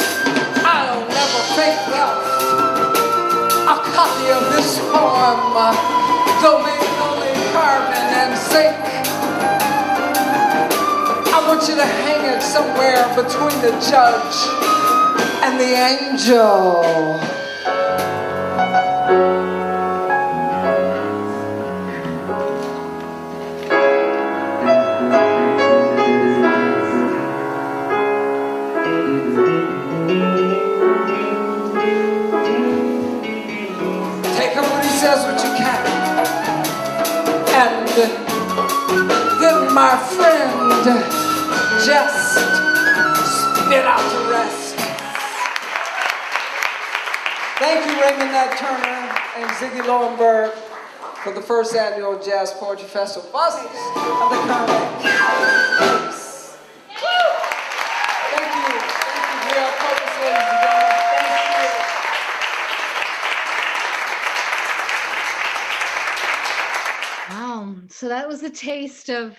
I'll never fake a copy of this poem, though made only carbon and zinc. I want you to hang it somewhere between the judge and the angel. Then, my friend, just spit out the rest. Thank you, Raymond Turner and Zigi Lowenberg, for the first annual Jazz Poetry Festival. Buzzes of the Carroll. Thank you. Thank you, Gael, COPUS, ladies and gentlemen. Thank you. Wow. So that was a taste of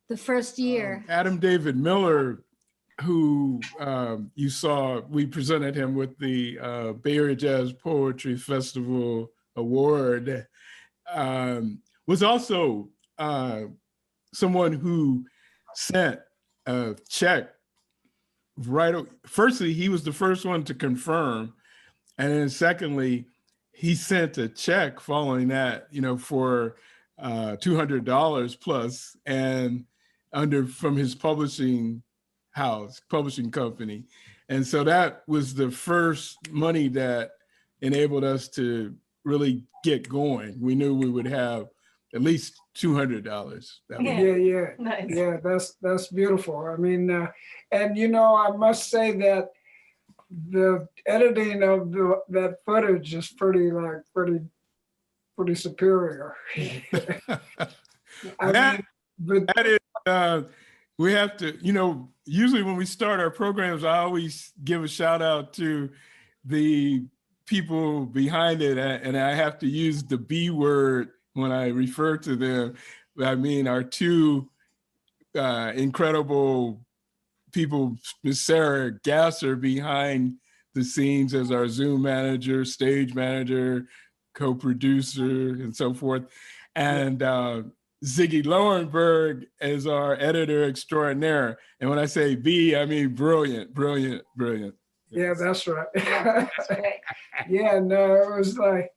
the first year. Adam David Miller, who you saw, we presented him with the Bay Area Jazz Poetry Festival Award, was also someone who sent a check firstly, he was the first one to confirm. And then secondly, he sent a check following that, for $200 plus, and from his publishing company. And so that was the first money that enabled us to really get going. We knew we would have at least $200. Yeah. Nice. Yeah, that's beautiful. I mean, and I must say that the editing of that footage is pretty superior. We have to, usually when we start our programs, I always give a shout out to the people behind it, and I have to use the B word when I refer to them. I mean, our two incredible people, Ms. Sarah Gasser behind the scenes as our Zoom manager, stage manager, co-producer, and so forth. And Zigi Lowenberg as our editor extraordinaire. And when I say B, I mean brilliant. Yeah, that's right. That's right. Yeah, no, it was like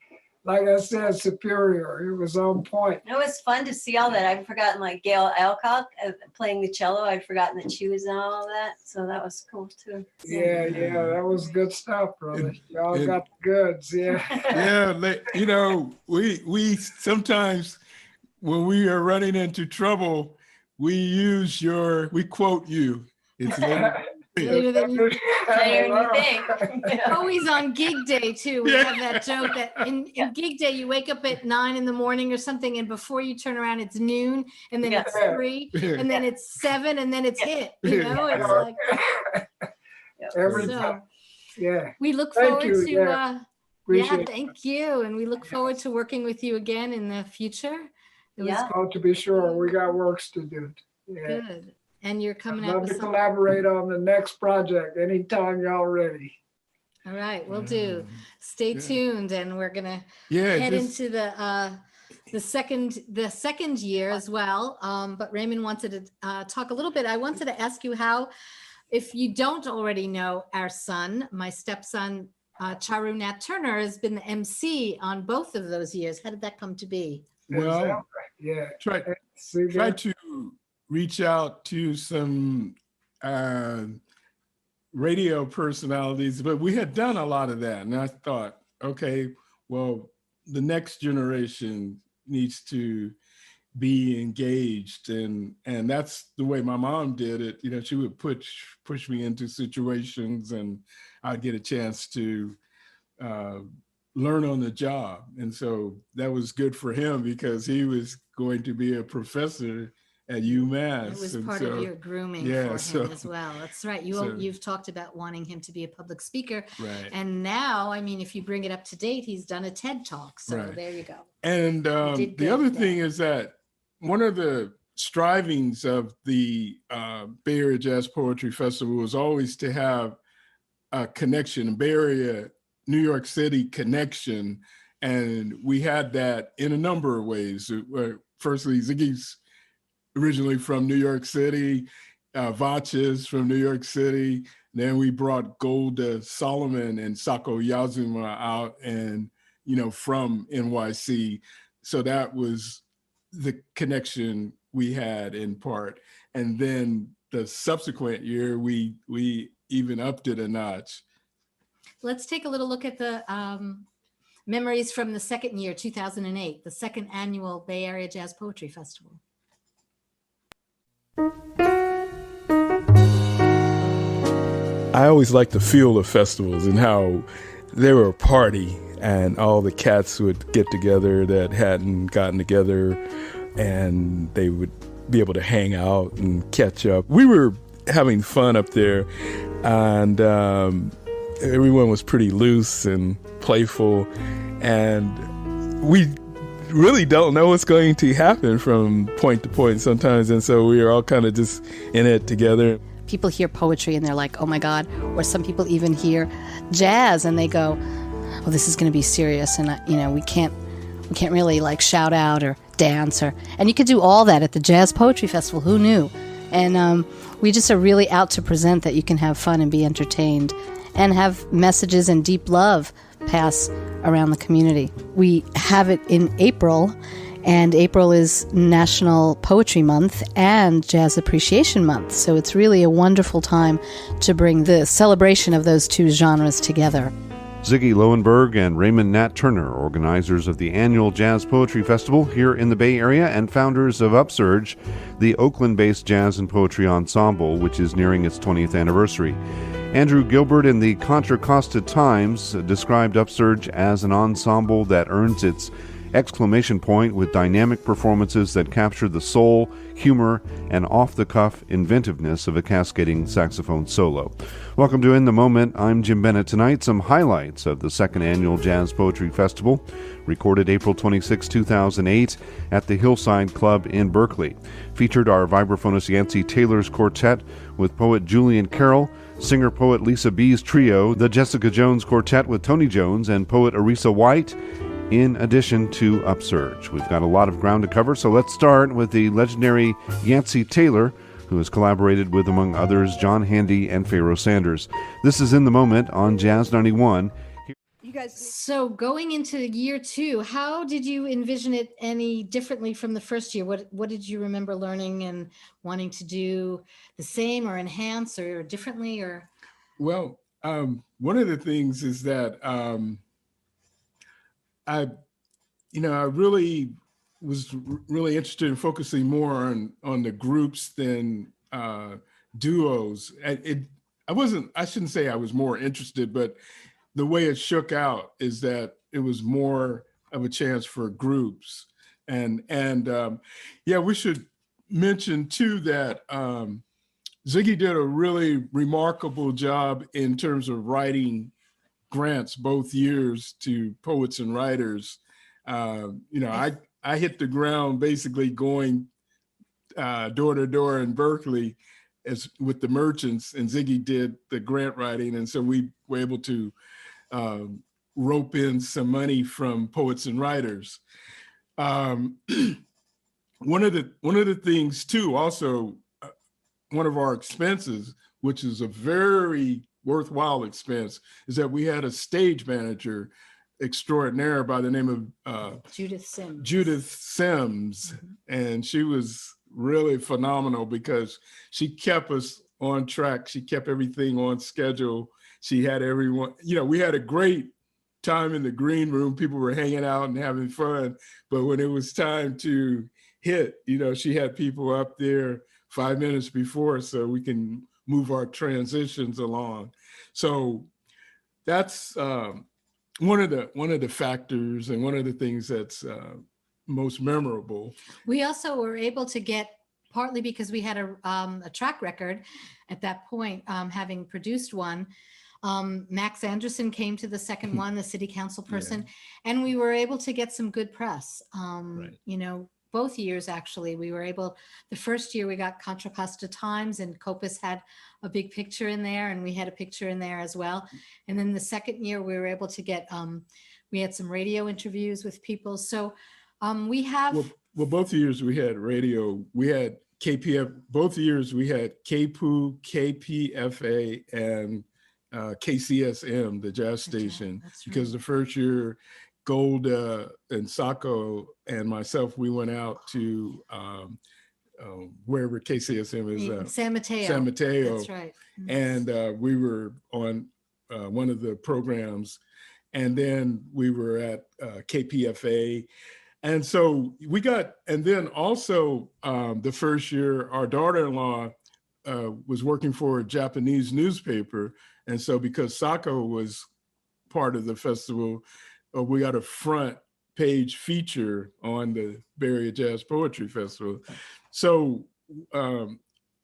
I said, superior. It was on point. It was fun to see all that. I'd forgotten Gael Alcock playing the cello. I'd forgotten that she was in all of that. So that was cool too. Yeah, that was good stuff, brother. Y'all got the goods, yeah. Yeah, we sometimes when we are running into trouble, we quote you. It's Later than you think. Always on gig day too. We have that joke that in gig day you wake up at 9 in the morning or something, and before you turn around it's noon, and then it's 3, and then it's 7, and then it's hit. You know, it's like so. Yeah. We look Thank forward you. to. Appreciate it. Thank you, and we look forward to working with you again in the future. It was Oh, to be sure, we got works to do. Yeah. good. And you're coming I'd out love with to some. collaborate on the next project anytime y'all ready. All right, we'll do. Stay tuned, and we're gonna Yeah, head just- into the second year as well. But Raymond wanted to talk a little bit. I wanted to ask you how, if you don't already know our son, my stepson, Charu Nat Turner, has been the MC on both of those years. How did that come to be? Well, yeah, try to reach out to some radio personalities, but we had done a lot of that, and I thought, okay, well, the next generation needs to be engaged, and that's the way my mom did it. You know, she would push me into situations, and I'd get a chance to learn on the job. And so that was good for him because he was going to be a professor at UMass. It was and part so, of your grooming yeah, for him as well. That's right. You've talked about wanting him to be a public speaker. Right. And now, I mean, if you bring it up to date, he's done a TED Talk. So Right. there you go. And the other thing is that one of the strivings of the Bay Area Jazz Poetry Festival was always to have a connection, Bay Area, New York City connection. And we had that in a number of ways. Firstly, Zigi's originally from New York City, Avotcya's from New York City. Then we brought Golda Solomon and Saco Yasuma out, and from NYC. So that was the connection we had in part. And then the subsequent year, we even upped it a notch. Let's take a little look at the memories from the second year, 2008, the second annual Bay Area Jazz Poetry Festival. I always liked the feel of festivals and how they were a party, and all the cats would get together that hadn't gotten together, and they would be able to hang out and catch up. We were having fun up there, and everyone was pretty loose and playful, and we really don't know what's going to happen from point to point sometimes, and so we are all kind of just in it together. People hear poetry and they're like, oh my God, or some people even hear jazz and they go, well, this is going to be serious, and we can't really like shout out or dance, and you could do all that at the Jazz Poetry Festival. Who knew? And we just are really out to present that you can have fun and be entertained and have messages and deep love pass around the community. We have it in April, and April is National Poetry Month and Jazz Appreciation Month. So it's really a wonderful time to bring the celebration of those two genres together. Zigi Lowenberg and Raymond Nat Turner, organizers of the annual Jazz Poetry Festival here in the Bay Area and founders of UpSurge, the Oakland-based jazz and poetry ensemble, which is nearing its 20th anniversary. Andrew Gilbert in the Contra Costa Times described UpSurge as an ensemble that earns its exclamation point with dynamic performances that capture the soul, humor, and off-the-cuff inventiveness of a cascading saxophone solo. Welcome to In the Moment. I'm Jim Bennett. Tonight, some highlights of the second annual Jazz Poetry Festival, recorded April 26, 2008 at the Hillside Club in Berkeley. Featured our vibraphonist Yancy Taylor's quartet with poet Julian Carroll, singer-poet Lisa B's trio, the Jessica Jones Quartet with Tony Jones, and poet Arisa White, in addition to UpSurge. We've got a lot of ground to cover, so let's start with the legendary Yancy Taylor, who has collaborated with, among others, John Handy and Pharaoh Sanders. This is In the Moment on Jazz 91. So going into year 2, how did you envision it any differently from the first year? What did you remember learning and wanting to do the same or enhance or differently? Or well, one of the things is that I really was really interested in focusing more on the groups than duos. I shouldn't say I was more interested, but the way it shook out is that it was more of a chance for groups. And yeah, we should mention too that Zigi did a really remarkable job in terms of writing grants both years to poets and writers. I hit the ground basically going door to door in Berkeley as with the merchants, and Zigi did the grant writing. And so we were able to rope in some money from poets and writers. One of the things too, also, one of our expenses, which is a very worthwhile expense, is that we had a stage manager extraordinaire by the name of Judith Sims. Mm-hmm. And she was really phenomenal because she kept us on track. She kept everything on schedule. She had everyone, we had a great time in the green room. People were hanging out and having fun. But when it was time to hit, she had people up there 5 minutes before so we can move our transitions along. So that's one of the factors and one of the things that's most memorable. We also were able to get, partly because we had a track record at that point, having produced one. Max Anderson came to the second one, the city council person, and we were able to get some good press. Right. Both years, actually, we were able, the first year we got Contra Costa Times and COPUS had a big picture in there and we had a picture in there as well. And then the second year we were able to get, we had some radio interviews with people. So we have. Well, both years we had radio, we had KPF, both years we had KPU, KPFA, and KCSM, the jazz station, because the first year, Golda and Saco and myself, we went out to wherever KCSM is. San Mateo. San Mateo. That's right. And we were on one of the programs. And then we were at KPFA. And so we got, and then also the first year, our daughter-in-law was working for a Japanese newspaper. And so because Saco was part of the festival, we got a front page feature on the Bay Area JazzPoetry Festival. So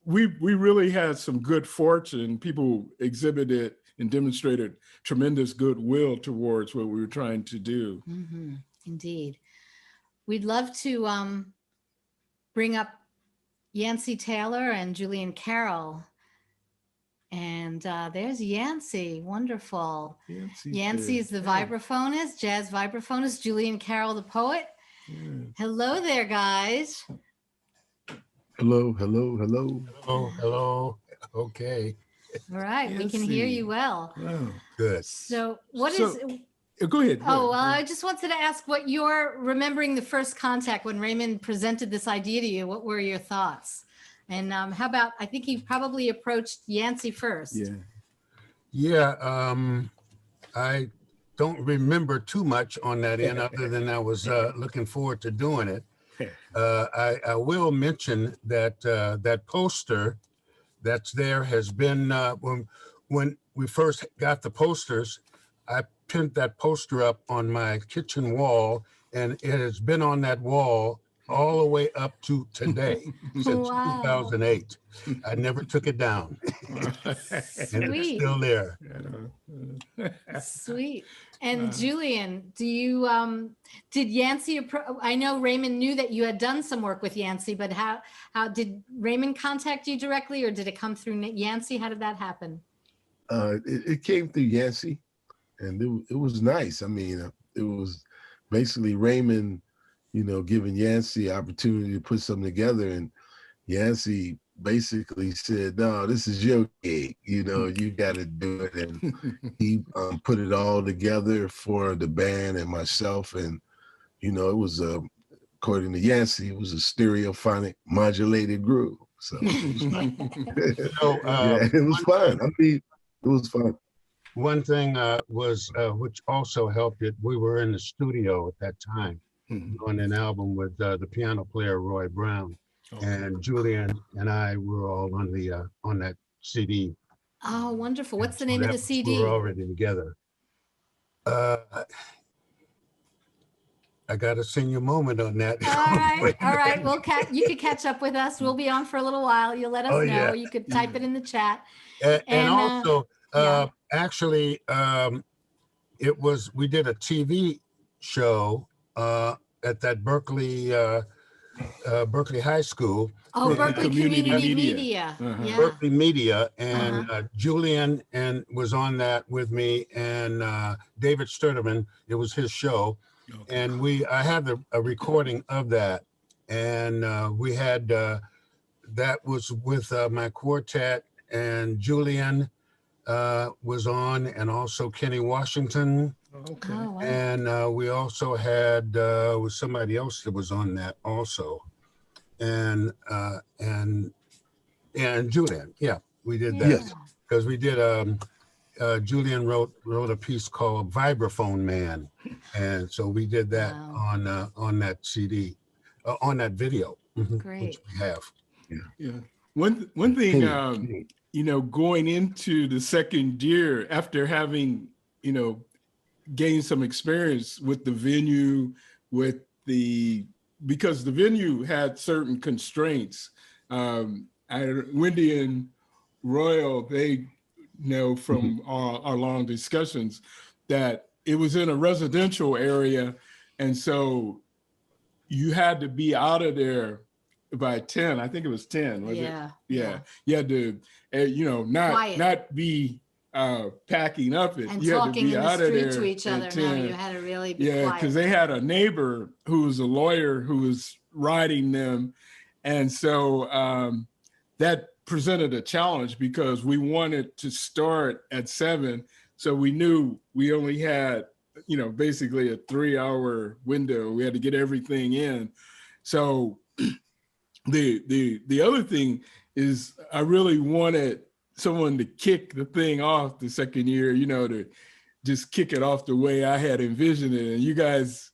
we really had some good fortune. People exhibited and demonstrated tremendous goodwill towards what we were trying to do. Mm-hmm. Indeed. We'd love to bring up Yancy Taylor and Julian Carroll. And there's Yancy, wonderful. Yancy is the vibraphonist, jazz vibraphonist, Julian Carroll, the poet. Yeah. Hello there, guys. Hello, hello, hello. Hello, hello. Okay. All right, we can hear you well. Oh, good. So Go ahead. Well, I just wanted to ask what you're remembering the first contact when Raymond presented this idea to you. What were your thoughts? And how about, I think he probably approached Yancy first. Yeah, I don't remember too much on that end other than I was looking forward to doing it. I will mention that that poster that's there has been, when we first got the posters, I pinned that poster up on my kitchen wall, and it has been on that wall all the way up to today, since 2008. I never took it down. And it's still there. Sweet. And Julian, do you, did Yancy, I know Raymond knew that you had done some work with Yancy, but how did Raymond contact you directly, or did it come through Yancy? How did that happen? It came through Yancy, and it was nice. I mean, it was basically Raymond, giving Yancy opportunity to put something together, and Yancy basically said, "No, this is your gig. You got to do it." And he put it all together for the band and myself, and it was according to Yancy, it was a stereophonic modulated groove. So it was fun. It was fun. I mean, it was fun. One thing was, which also helped it, we were in the studio at that time on an album with the piano player Roy Brown, and Julian and I were all on the on that CD. Oh, wonderful. What's the So name of that the was- CD? We were already together. I got a senior moment on that. All right. Well, you could catch up with us. We'll be on for a little while. You'll let us know. Yeah. You could type it in the chat. And also, actually, we did a TV show at that Berkeley High School. Oh, Berkeley Community Media. Yeah. Berkeley Media, and Julian was on that with me, and David Sturtevant. It was his show, and I have a recording of that, and we had that was with my quartet, and Julian was on, and also Kenny Washington. Okay. Oh, wow. And we also had was somebody else that was on that also, and Julian. Yeah, we did that. Yes. Because we did Julian wrote a piece called Vibraphone Man, and so we did that on that CD, on that video. Great. Which we have. Yeah. One thing, going into the second year after having, gained some experience with the venue, because the venue had certain constraints. Wendy and Royal, they know from our long discussions that it was in a residential area. And so you had to be out of there by 10. I think it was 10. Was it? Yeah. You had to, not be packing up it. And you talking had to be in out the of street there to each at other. No, 10. you had to really be Yeah, quiet. because they had a neighbor who was a lawyer who was riding them. And so that presented a challenge because we wanted to start at 7. So we knew we only had, basically a 3-hour window. We had to get everything in. So the other thing is I really wanted someone to kick the thing off the second year, to just kick it off the way I had envisioned it. And you guys,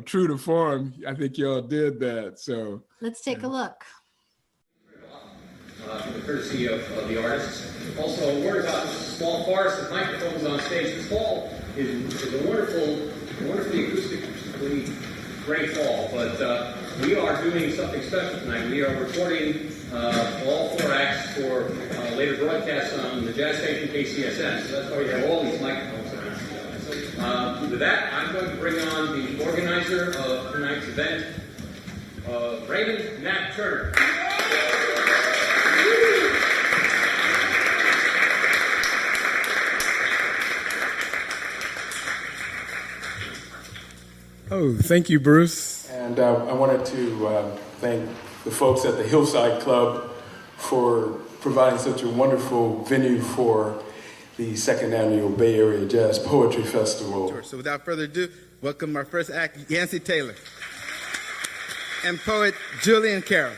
true to form, I think y'all did that. So let's take a look. From the courtesy of the artists. Also, a word about this small forest of microphones on stage. This fall is a wonderfully acoustically great fall, but we are doing something special tonight. We are recording all 4 acts for later broadcasts on the jazz station KCSN. So that's why we have all these microphones around. With that, I'm going to bring on the organizer of tonight's event, Raymond Nat Turner. Oh, thank you, Bruce. And I wanted to thank the folks at the Hillside Club for providing such a wonderful venue for the 2nd Annual Bay Area Jazz Poetry Festival. Sure. So without further ado, welcome our first act, Yancy Taylor, and poet Julian Carroll.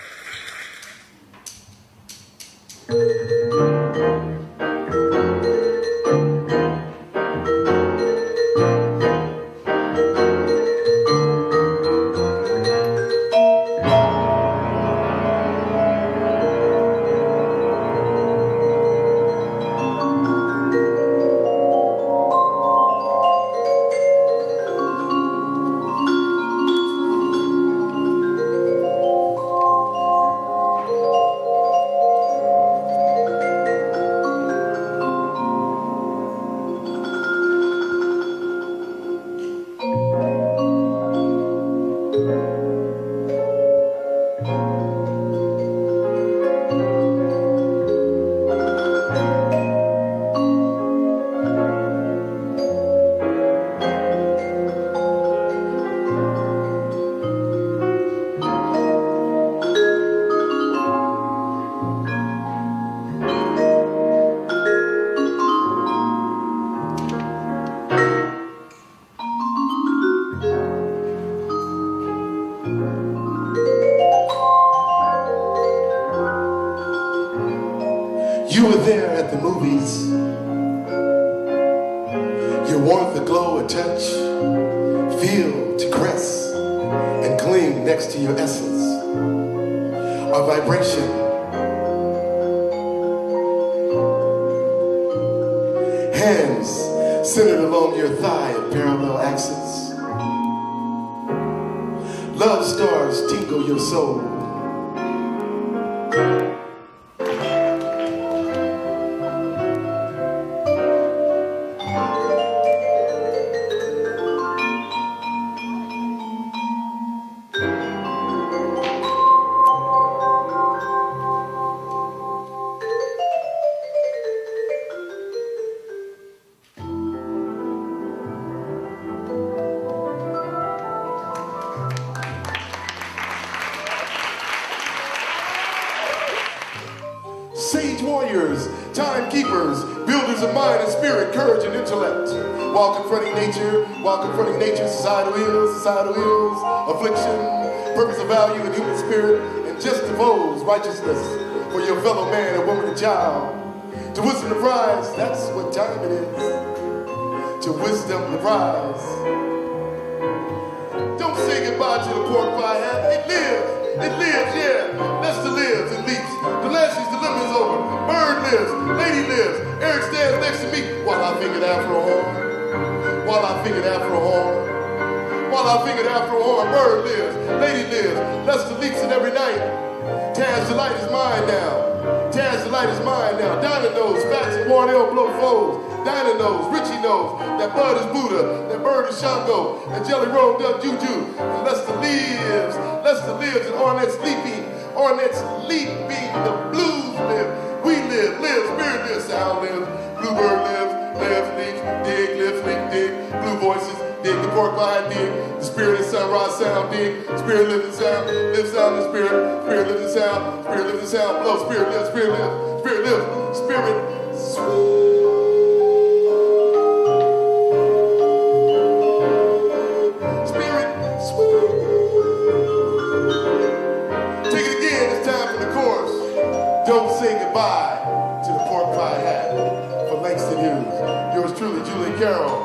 You were there at the movies. Your warmth, a glow, a touch, feel to caress and cling next to your essence, a vibration. centered along your thigh in parallel axis. Love stars tingle your soul. Sage warriors, timekeepers, builders of mind and spirit, courage and intellect. While confronting nature, societal ills, affliction, purpose of value and human spirit, and just devotes righteousness for your fellow man and woman and child. To wisdom the prize, that's what time it is. To wisdom the prize. Don't say goodbye to the pork pie hat. It lives, yeah. Lester lives and leaps. The Lassie's the limit is over. Bird lives, lady lives. Eric stands next to me while I figured afro horn. Bird lives, lady lives. Lester leaps in every night. Taz delight is mine now. Dinah knows, Fats and Warnell blow foes. Dinah knows, Richie knows, that Bud is Buddha, that Bird is Shango, and Jelly Roll does Juju. And Lester lives, and Arnett's sleeping, the blues live, we live, spirit lives, sound lives, bluebird lives, leaps, dig, blue voices, dig, the pork pie dig, the spirit is sunrise sound, dig, spirit lives in sound, lives sound in spirit lives in sound, blow, spirit lives, spirit sweet. Don't say goodbye to the pork pie hat. For Langston Hughes, yours truly, Julian Carroll,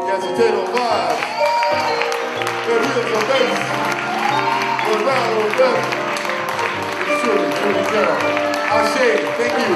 Yancy Taylor live, their wheels on bass, we're around on death. Yours truly, Julian Carroll. Ashe, thank you.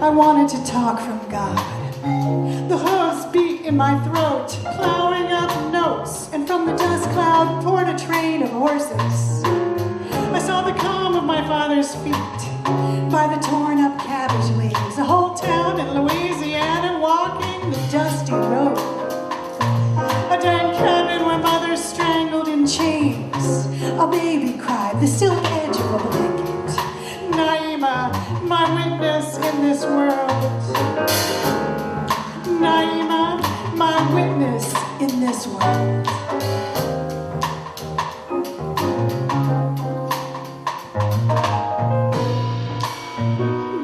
I wanted to talk from God. The hooves beat in my throat, plowing up notes, and from the dust cloud poured a train of horses. I saw the calm of my father's feet by the torn up cabbage leaves, a whole town in Louisiana walking the dusty road. A dank cabin where mothers strangled in chains, a baby cried, the silk edge of a blanket. Naima, my witness in this world. Naima, my witness in this world.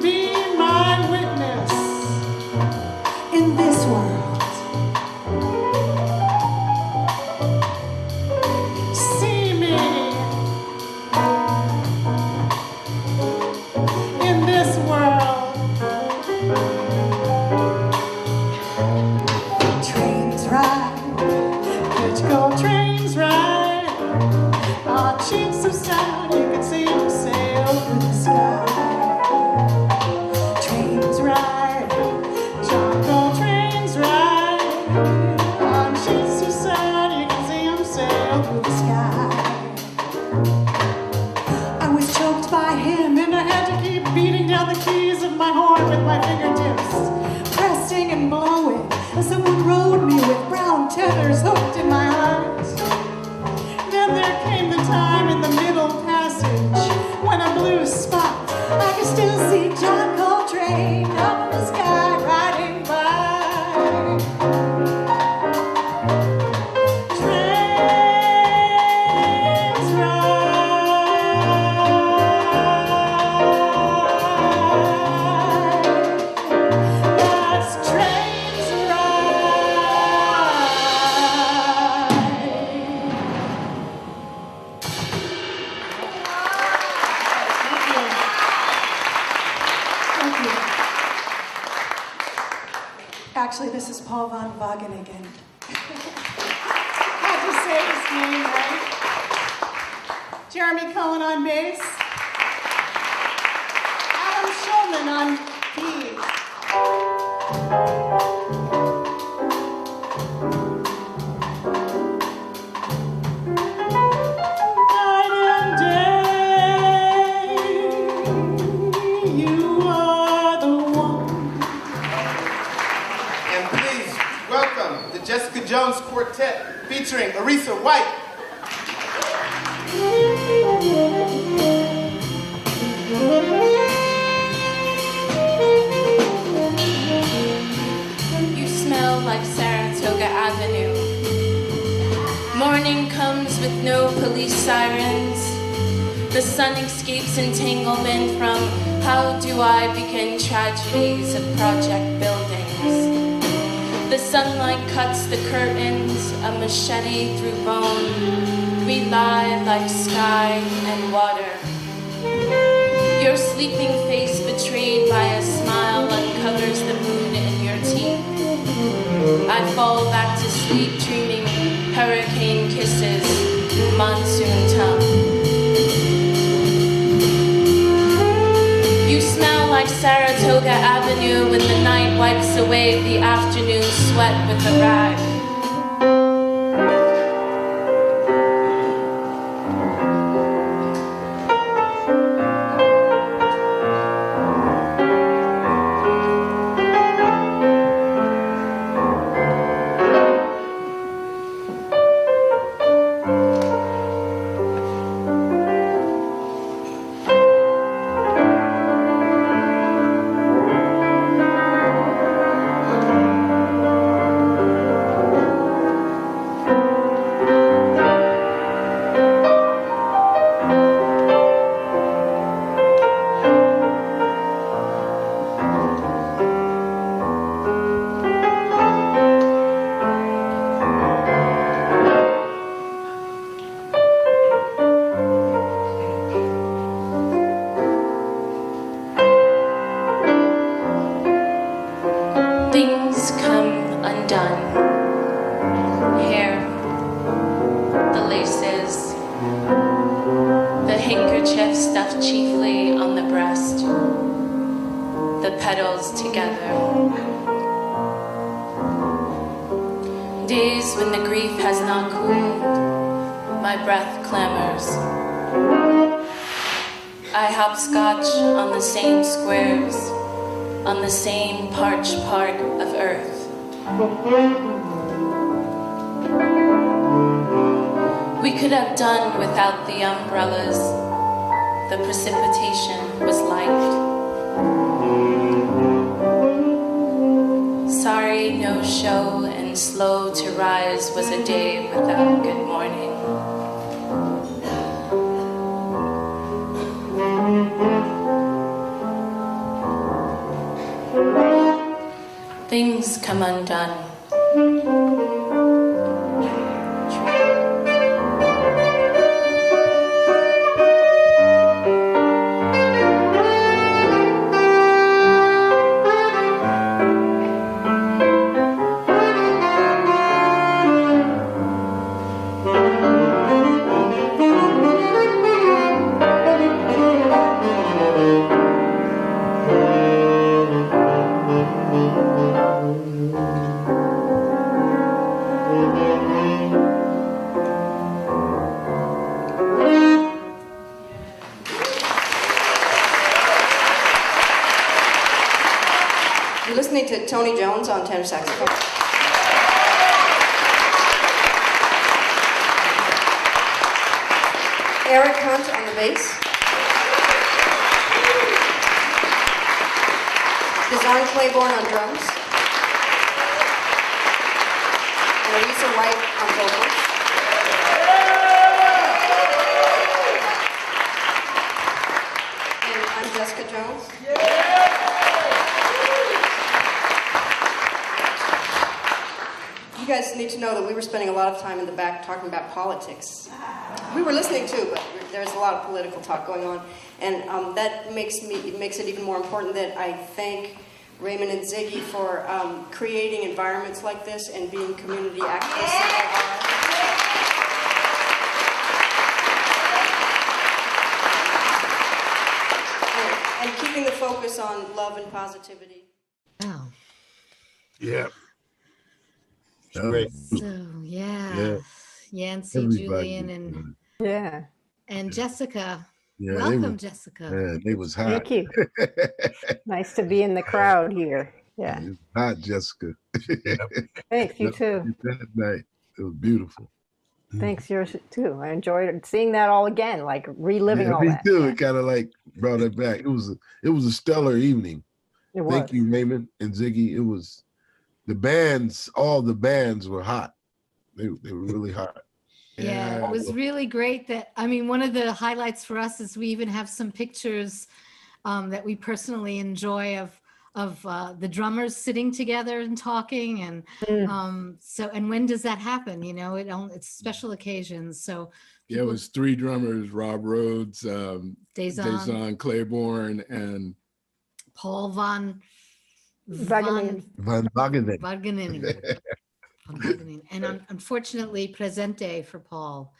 Be my witness in this world. See me in this world. Trains ride, pitch-go trains ride, on sheets of sound you can see them sail through the sky. Trains ride, John trains ride, on sheets of sound you can see them sail through the sky. I was choked by him and I had to keep beating down the keys of my horn with my fingertips, pressing and blowing as someone rode me with brown tethers hooked in my eyes. Then there came the time in the middle passage when a blue spot, I could still see John Coltrane up in the sky riding by. Actually, this is Paul von Wageningen. Had to say his name, right? Jeremy Cohen on bass. Adam Schulman on keys. Night and day, you are the one. And please welcome the Jessica Jones Quartet featuring Arisa White. You smell like Saratoga Avenue. Morning comes with no police sirens. The sun escapes entanglement from how do I begin tragedies of project buildings. The sunlight cuts the curtains, a machete through bone. We lie like sky and water. Your sleeping face betrayed by a smile uncovers the moon in your teeth. I fall back to sleep dreaming hurricane kisses, monsoon tongue. You smell like Saratoga Avenue when the night wipes away the afternoon sweat with a rag. Hopscotch on the same squares, on the same parched part of earth. We could have done without the umbrellas. The precipitation was light. Sorry, no show, and slow to rise was a day without good morning. Things come undone. To Tony Jones on tenor saxophone. Eric Hunt on the bass. Devon Claiborne on drums. And Arisa White on vocals. And I'm Jessica Jones. You guys need to know that we were spending a lot of time in the back talking about politics. We were listening too, but there's a lot of political talk going on, and that makes it even more important that I thank Raymond and Zigi for creating environments like this and being community activists that they are. And keeping the focus on love and positivity. Wow. Yeah. Great. So yeah. Yancy, Julian, and Jessica. Yeah, Welcome, Jessica. Yeah, they was hot. Thank you. Nice to be in the crowd here. Yeah. It was hot, Jessica. Thanks, you too. That night, it was beautiful. Thanks, yours too. I enjoyed seeing that all again, like reliving all me that. too. It kind of like brought it back. It was a stellar evening. It was. Thank you, Raymond and Ziggy. It was the bands. All the bands were hot. They were really hot. Yeah, it was really great that, I mean, one of the highlights for us is we even have some pictures that we personally enjoy of the drummers sitting together and talking. And and when does that happen? You know, it's special occasions. So yeah, it was 3 drummers, Rob Rhodes, Dazon Claiborne, and Paul Van Wagenen. And unfortunately, presente for Paul.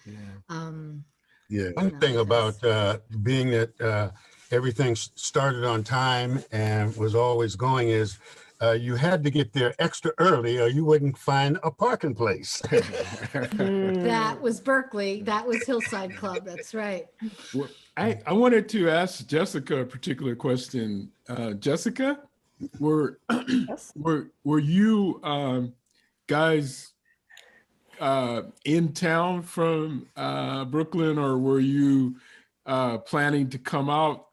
Yeah. One thing about being that everything started on time and was always going is you had to get there extra early or you wouldn't find a parking place. That was Berkeley. That was Hillside Club. That's right. Well, I wanted to ask Jessica a particular question. Jessica, were you guys in town from Brooklyn, or were you planning to come out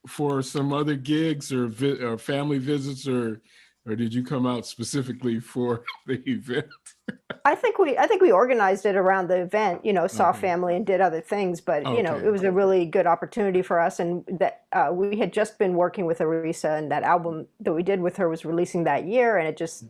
for some other gigs or family visits, or did you come out specifically for the event? I think we organized it around the event, you know, saw family and did other things, but you know, it was a really good opportunity for us. And that we had just been working with Arisa, and that album that we did with her was releasing that year, and it just,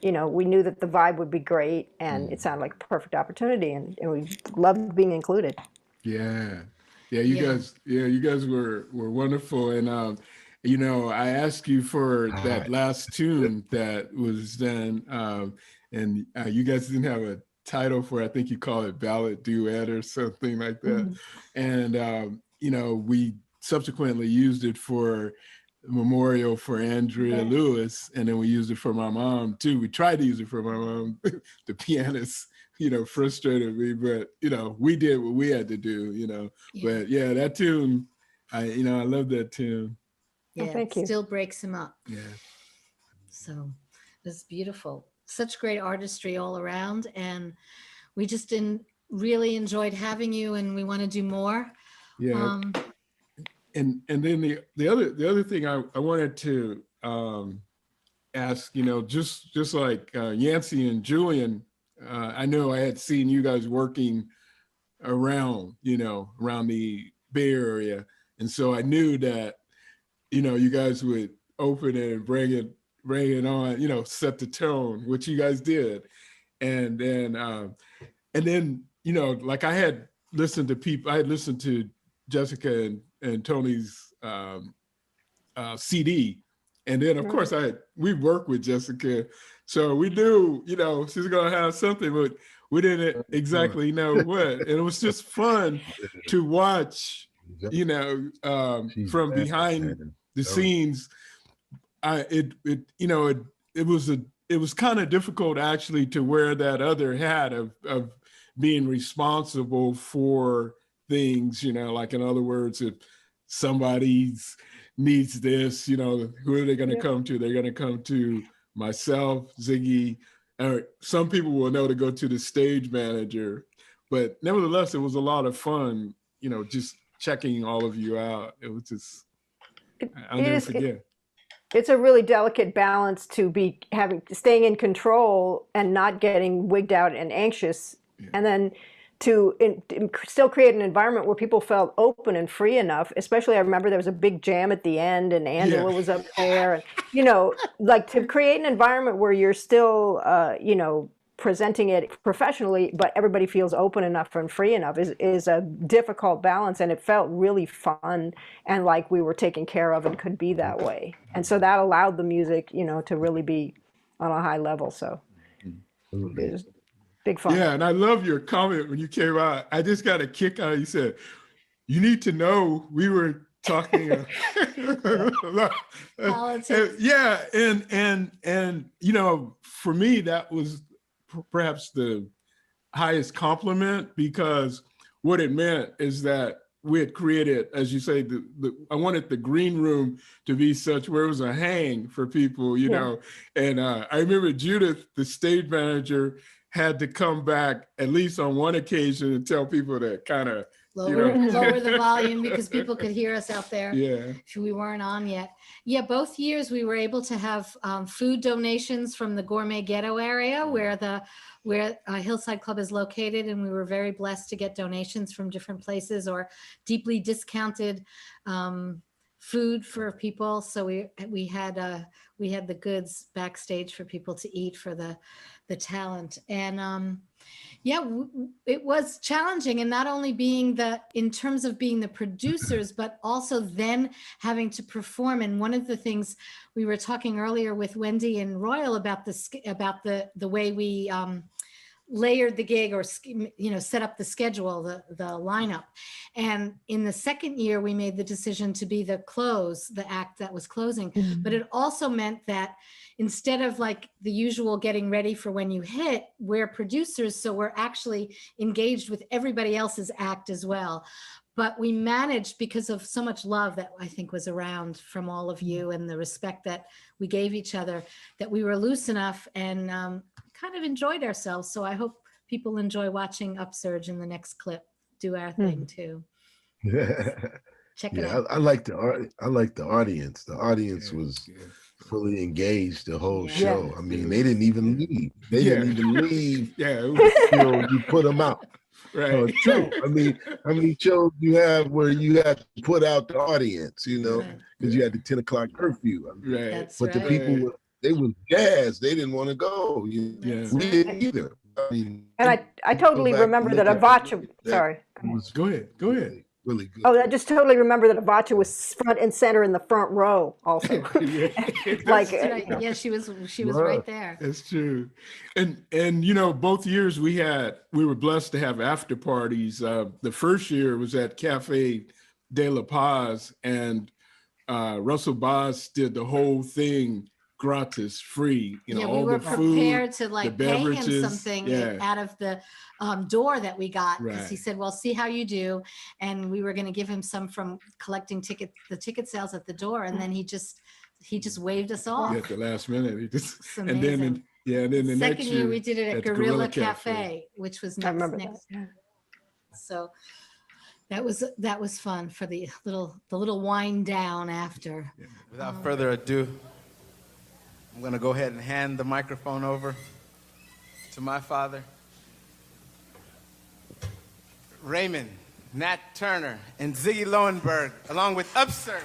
you know, we knew that the vibe would be great, and it sounded like a perfect opportunity, and we loved being included. Yeah, you guys were wonderful, and you know, I asked you for that last tune that was done, and you guys didn't have a title for it. I think you call it Ballad Duet or something like that, and you know, we subsequently used it for memorial for Andrea Lewis, and then we used it for my mom too. We tried to use it for my mom. The pianist, you know, frustrated me, but you know, we did what we had to do, you know. But yeah, that tune, I love that tune. Yeah, thank you. Still breaks him up. Yeah. So it was beautiful. Such great artistry all around, and we just really enjoyed having you, and we want to do more. Yeah. And then the other thing I wanted to ask, you know, just like Yancy and Julian, I know I had seen you guys working around the Bay Area, and so I knew that, you know, you guys would open it and bring it on, you know, set the tone, which you guys did, and then you know, like I had listened to Jessica and Tony's CD, and then of course we worked with Jessica, so we knew, you know, she's gonna have something, but we didn't exactly know what, and it was just fun to watch, you know, from behind the scenes. It was kind of difficult actually to wear that other hat of being responsible for things, you know, like in other words, if somebody needs this, you know, who are they going to come to? They're going to come to myself, Ziggy, or some people will know to go to the stage manager. But nevertheless, it was a lot of fun, you know, just checking all of you out. It was just, I'll never forget. It's a really delicate balance to be staying in control and not getting wigged out and anxious, and then to still create an environment where people felt open and free enough. Especially, I remember there was a big jam at the end, and Angela was up there, and you know, like to create an environment where you're still, you know, presenting it professionally, but everybody feels open enough and free enough is a difficult balance. And it felt really fun and like we were taken care of and could be that way. And so that allowed the music, you know, to really be on a high level. So it was big fun. Yeah, and I love your comment when you came out. I just got a kick out of it. You said, you need to know we were talking politics. Yeah, and you know, for me that was perhaps the highest compliment, because what it meant is that we had created, as you say, I wanted the green room to be such where it was a hang for people, you know. And I remember Judith, the stage manager, had to come back at least on one occasion and tell people to kind of lower the volume because people could hear us out there. Yeah. We weren't on yet. Yeah, both years we were able to have food donations from the Gourmet Ghetto area where Hillside Club is located, and we were very blessed to get donations from different places or deeply discounted food for people. So we had the goods backstage for people to eat for the talent. And it was challenging, and not only being in terms of being the producers, but also then having to perform. And one of the things we were talking earlier with Wendy and Royal about the way we layered the gig, or set up the schedule, the lineup. And in the second year, we made the decision to be the act that was closing. Mm-hmm. But it also meant that instead of like the usual getting ready for when you hit, we're producers, so we're actually engaged with everybody else's act as well. But we managed, because of so much love that I think was around from all of you and the respect that we gave each other, that we were loose enough and kind of enjoyed ourselves. So I hope people enjoy watching UpSurge in the next clip. Do our thing too. Check it out. I like the audience. The audience was fully engaged the whole show. I mean, they didn't even leave. They didn't even leave. You put them out. Right. True. I mean, how many shows you have where you have to put out the audience, because you had the 10 o'clock curfew. I mean, right. But the people, they were jazzed. They didn't want to go. We didn't either. I mean, and I totally remember that Avotcja, Go ahead. Really good. Oh, I just totally remember that Avotcja was front and center in the front row also. She was right there. That's true. And both years we were blessed to have after parties. The first year was at Cafe de la Paz, and Russell Boz did the whole thing gratis, free, all we were the food, prepared to the pay him beverages, something out of the door that we got, because he said, well, see how you do. And we were going to give him some from collecting the ticket sales at the door. And then he just waved us off. At the last minute. And then the next year we did it at Gorilla Cafe, which was next. I remember that. So that was fun for the little wind down after. Without further ado, I'm going to go ahead and hand the microphone over to my father, Raymond, Nat Turner, and Zigi Lowenberg, along with UpSurge.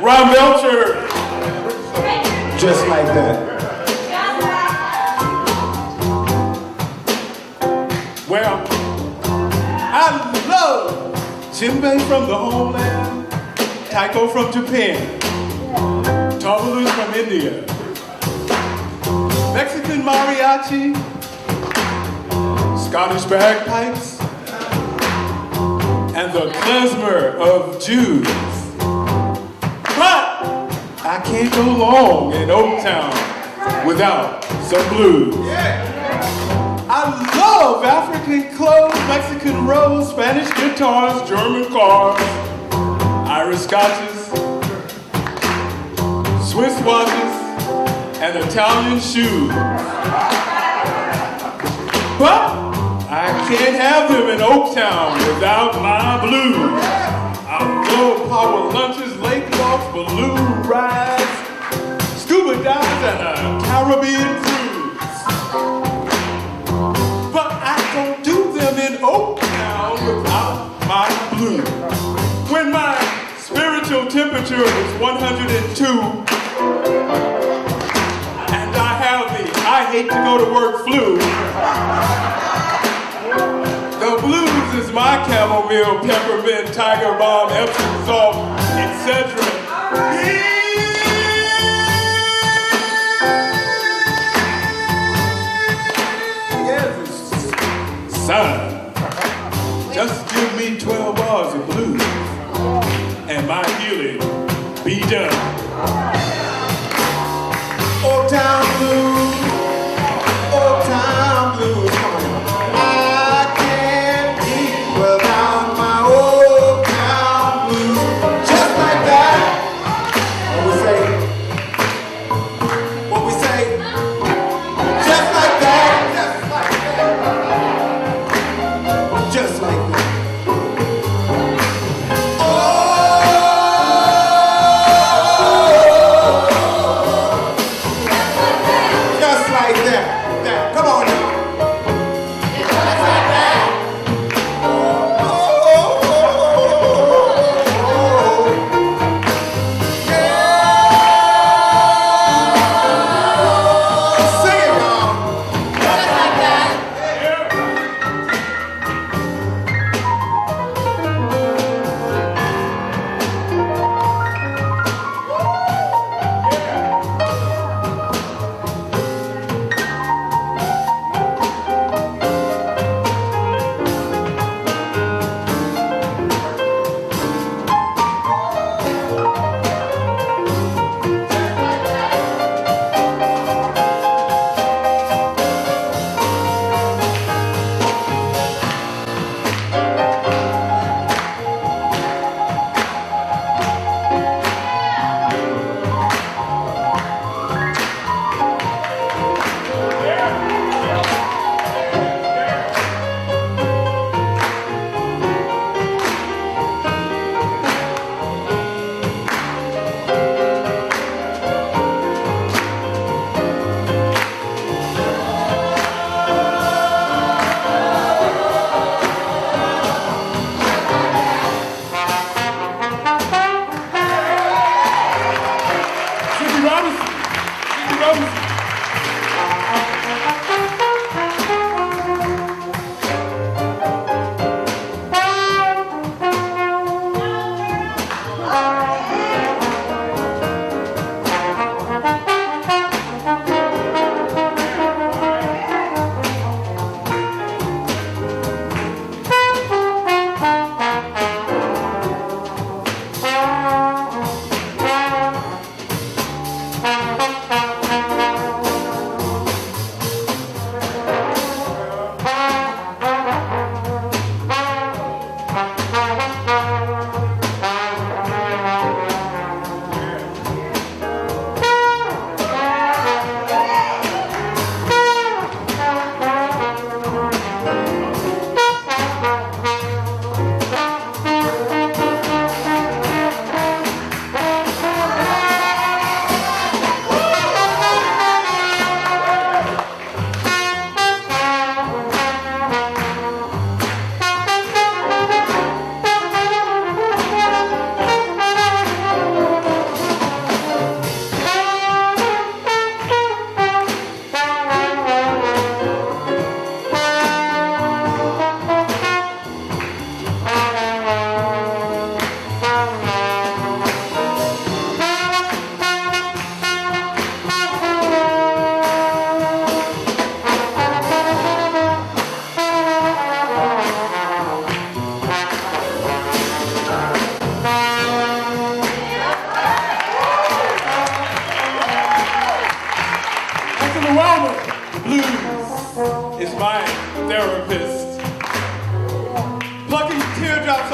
Ron Belcher. Just like that. Jinbei from the homeland, taiko from Japan, tumblers from India, Mexican mariachi, Scottish bagpipes, and the klezmer of Jews. But I can't go long in Oaktown without some blues. I love African clothes, Mexican rolls, Spanish guitars, German cars, Irish scotches, Swiss watches, and Italian shoes. But I can't have them in Oaktown without my blues. Outdoor power lunches, lake walks, balloon rides, scuba dives, and a Caribbean cruise. But I don't do them in Oaktown without my blues. When my spiritual temperature is 102, and I have the I hate to go to work flu, the blues is my chamomile, peppermint, tiger balm, Epsom salt, etc. Yes, son, just give me 12 bars of blues, and my healing be done. Oaktown Blues, Oaktown Blues, come on. I can't eat without my Oaktown Blues. Just like that. What we say? What we say? Just like that. Just like that. Just like that. Oh!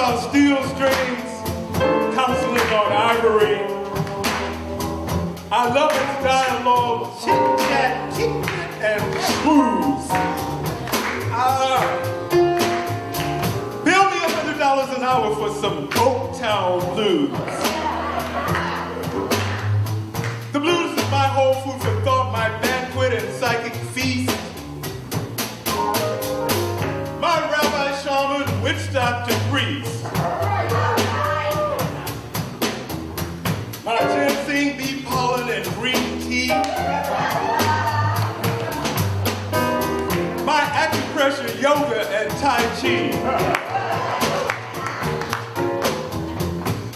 on steel strings, counseling on ivory. I love its dialogue, chit-chat, and schmooze. Bill me $100 an hour for some Oaktown Blues. The blues is my whole food for thought, my banquet and psychic feast. My rabbi, shaman, witch doctor, priest. My ginseng, bee pollen, and green tea. My acupressure, yoga, and tai chi.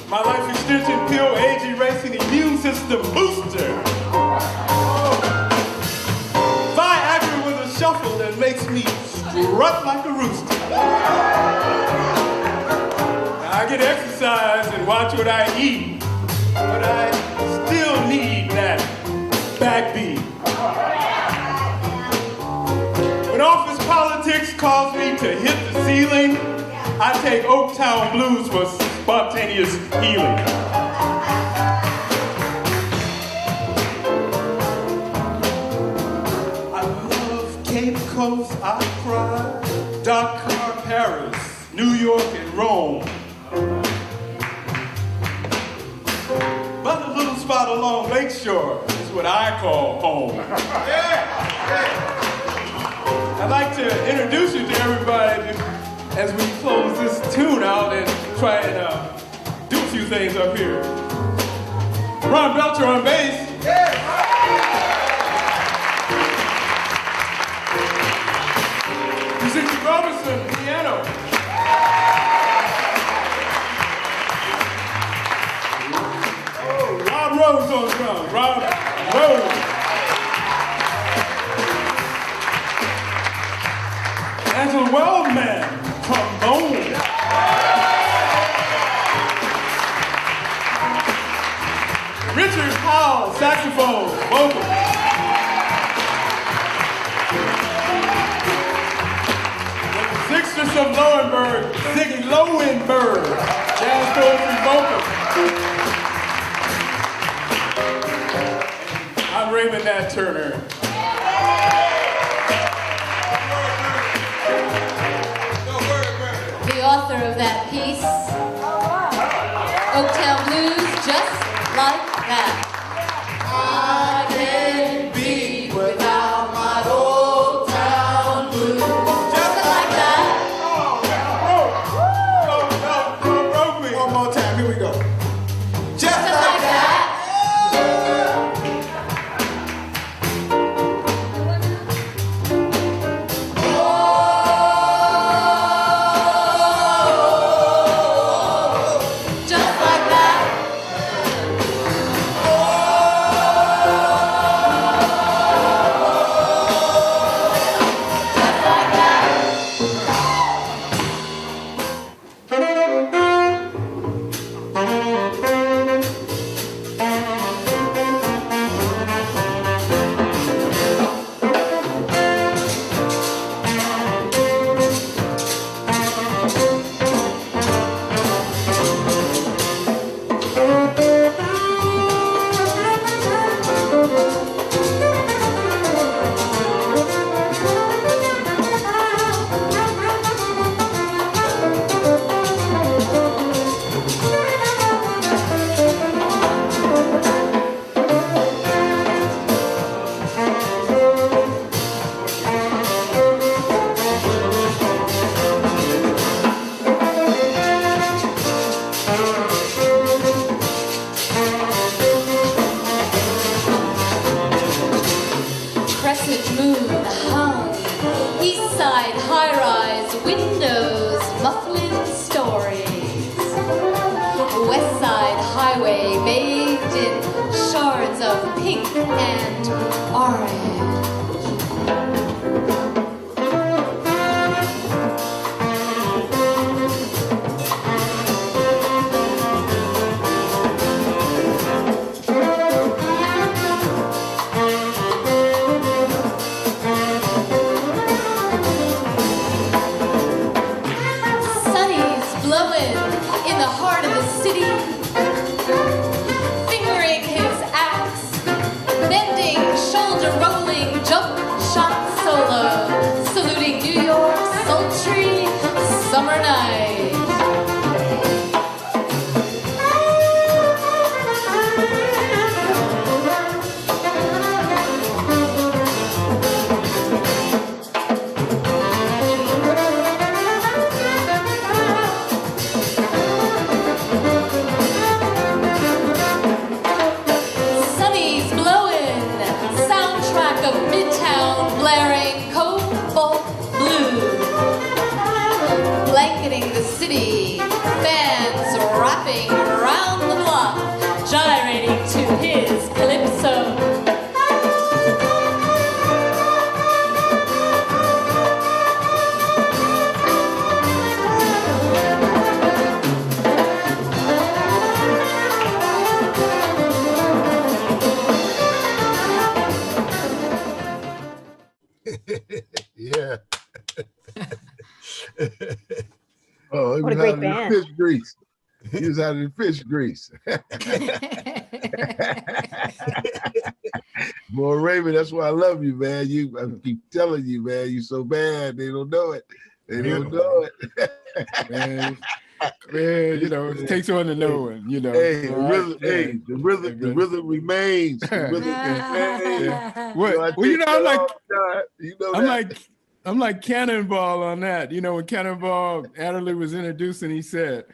My life extension pill, age erasing immune system booster. Viagra with a shuffle that makes me strut like a rooster. I get exercise and watch what I eat, but I still need that backbeat. When office politics cause me to hit the ceiling, I take Oaktown Blues for spontaneous healing. I love Cape Coast, Accra, Dakar, Paris, New York, and Rome. But a little spot along Lakeshore is what I call home. I'd like to introduce you to everybody as we close this tune out and try and do a few things up here. Ron Belcher on bass. Zigi Robinson, piano. Oh, Rob Rose on drums. Rob Rose. Lowenberg Man, trombone. Richard Powell, saxophone, vocal. The Sixtus of Lowenberg, Zigi Lowenberg, jazz poetry vocal. I'm Raymond Nat Turner. The author of that piece, Oaktown Blues, just like that. I can't be without my Oaktown Blues, just like that. One more time, here we go. Just like that. Blowing hopping around the block, gyrating to his calypso. Yeah. Oh, he What a was great out of the band. fish grease. He was out of the fish grease. Boy, Raymond, that's why I love you, man. I keep telling you, man, you so bad. They don't know it. They don't know it. Man, you know, it takes one to know one, you know. Hey, So the rhythm remains. The rhythm remains. What? Well, you know, I'm like Cannonball on that. You know, when Cannonball Adderley was introducing, he said,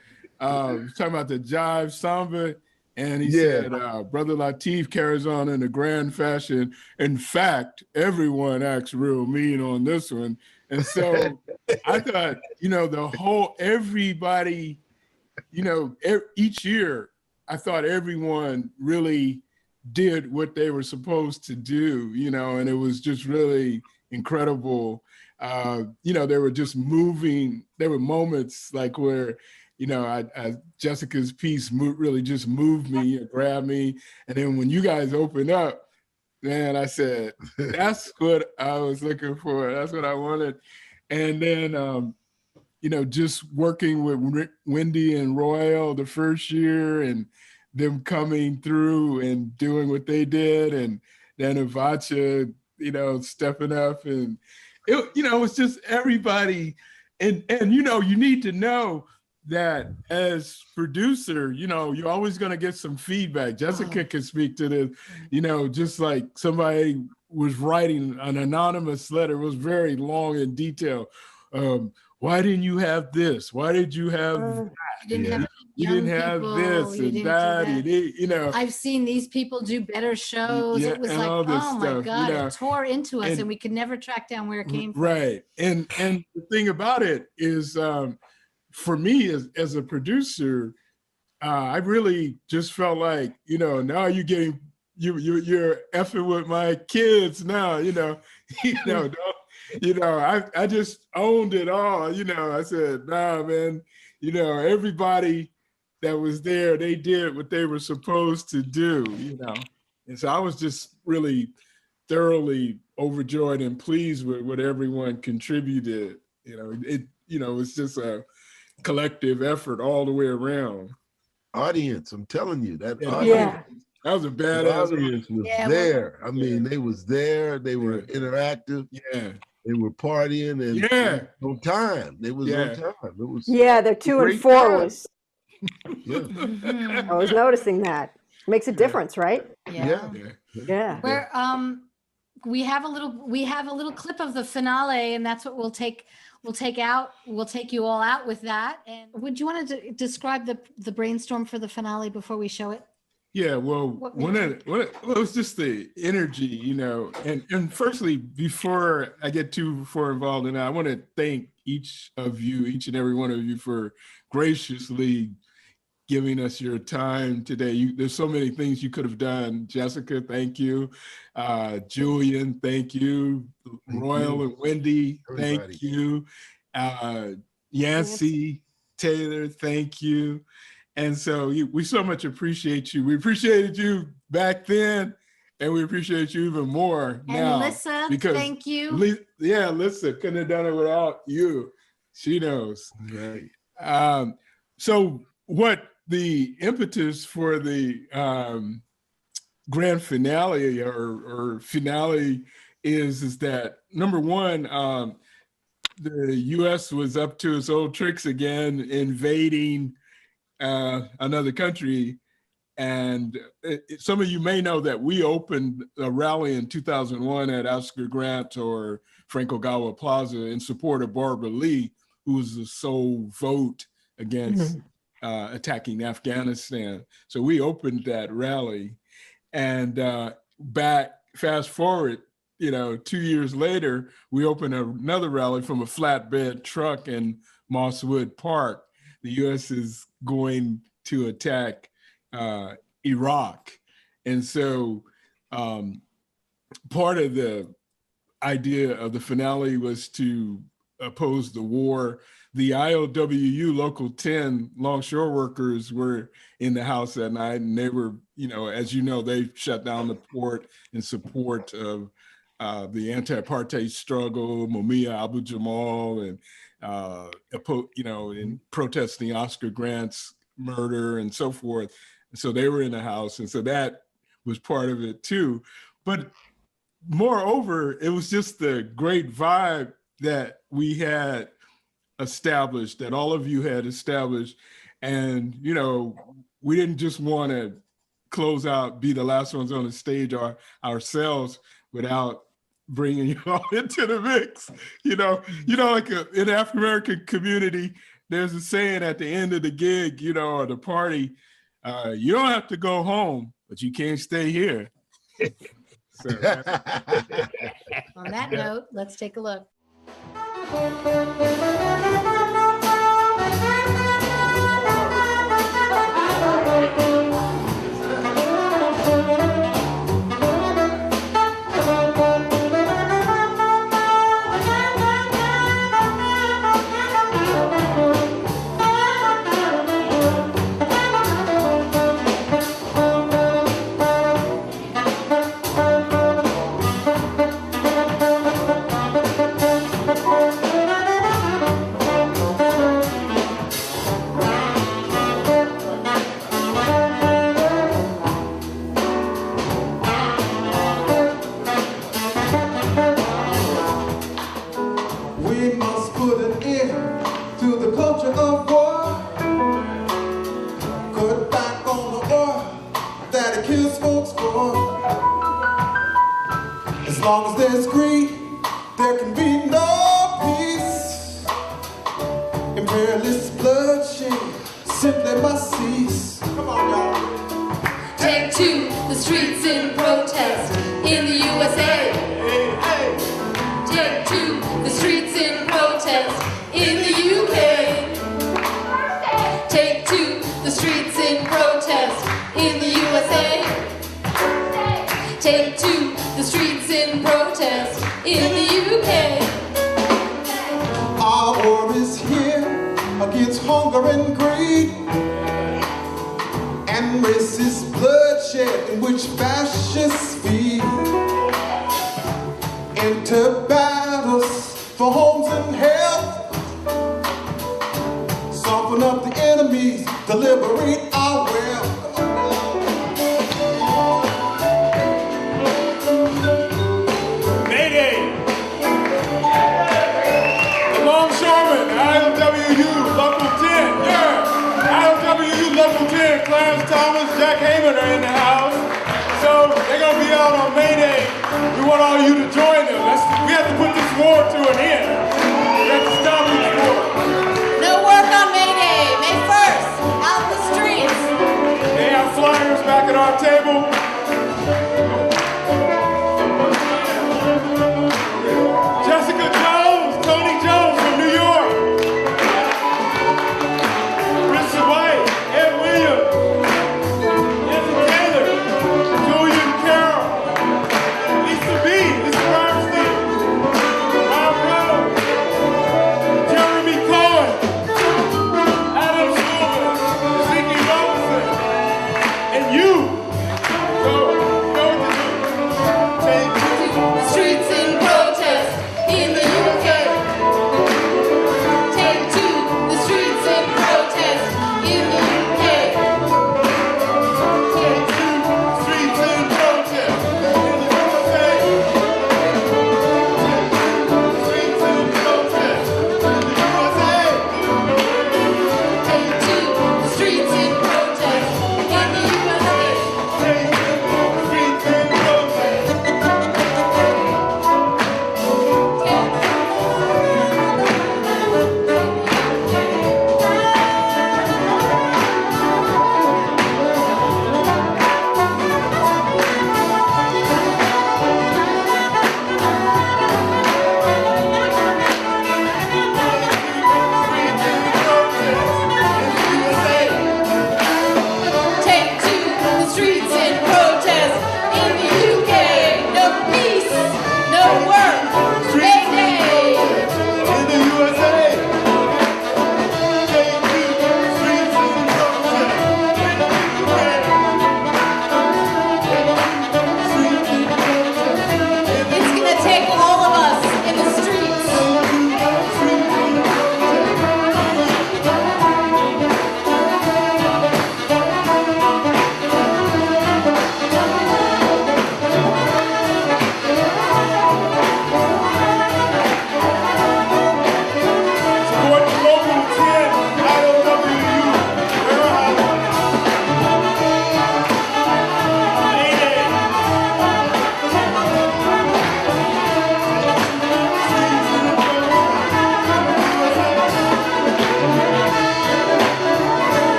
talking about the jive samba, and he said, Brother Lateef carries on in a grand fashion. In fact, everyone acts real mean on this one. And so I thought, you know, everybody, you know, each year, I thought everyone really did what they were supposed to do, you know, and it was just really incredible. You know, they were just moving. There were moments like where, you know, Jessica's piece really just moved me, grabbed me. And then when you guys opened up, man, I said, that's what I was looking for. That's what I wanted. And then, you know, just working with Wendy and Royal the first year and them coming through and doing what they did. And then Avotcja, you know, stepping up, and it, you know, it's just everybody. And, you know, you need to know that as producer, you know, you're always going to get some feedback. Jessica can speak to this, you know, just like somebody was writing an anonymous letter. It was very long and detailed. Why didn't you have this? Why did you have that? You didn't have this and that. You know, I've seen these people do better shows. Yeah, It was and like, all this oh my stuff, God, you know. it tore into us, And- and we could never track down where it came from. right. And the thing about it is, for me as a producer, I really just felt like, you know, now you're getting you're effing with my kids now, you know, I just owned it all, you know. I said, nah, man, you know, everybody that was there, they did what they were supposed to do, you know. And so I was just really thoroughly overjoyed and pleased with what everyone contributed. You know, it's just a collective effort all the way around. Audience, I'm telling you, that that was a badass audience was there. I mean, they was there. They were interactive. Yeah, they were partying and on time. They was on time. It was their 2 and 4 time. was. I was noticing that. Makes a difference, right? Yeah. Where we have a little clip of the finale, and that's what we'll take out. We'll take you all out with that. And would you want to describe the brainstorm for the finale before we show it? Yeah, well, it was just the energy, you know, and firstly, before I get too far involved in that, I want to thank each and every one of you for graciously giving us your time today. There's so many things you could have done. Jessica, thank you. Julian, thank you. Royal and Wendy, thank you. Yancy, Taylor, thank you. And so we so much appreciate you. We appreciated you back then, and we appreciate you even more now. And Lissa, thank you. Lissa couldn't have done it without you. She knows. Right. So what the impetus for the grand finale or finale is that, number one, the U.S. was up to its old tricks again, invading another country. And some of you may know that we opened a rally in 2001 at Oscar Grant or Frank Ogawa Plaza in support of Barbara Lee, who was the sole vote against attacking Afghanistan. So we opened that rally, and fast forward, 2 years later, we opened another rally from a flatbed truck in Mosswood Park. The U.S. is going to attack Iraq. And so part of the idea of the finale was to oppose the war. The IOWU Local 10 longshore workers were in the house that night, and they were, as you know, they shut down the port in support of the anti-apartheid struggle, Mumia Abu-Jamal, and in protesting Oscar Grant's murder and so forth. And so they were in the house, and so that was part of it too. But moreover, it was just the great vibe that we had established, that all of you had established. And, we didn't just want to close out, be the last ones on the stage ourselves without bringing you all into the mix. Like in the African-American community, there's a saying at the end of the gig, or the party, you don't have to go home, but you can't stay here. So, on that note, let's take a look.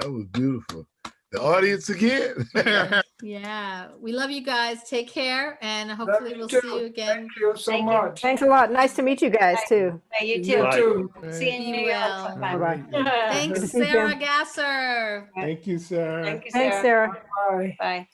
That was beautiful. The audience again. Yeah, we love you guys. Take care, and hopefully we'll see you again. Thank you so much. Thanks a lot. Nice to meet you guys too. You You too. See you in New York sometime. Bye-bye. Thanks, Good to see you, Sarah Jim. Gasser. Thank you, Sarah. Thank you, Thanks, Sarah. Bye. Bye.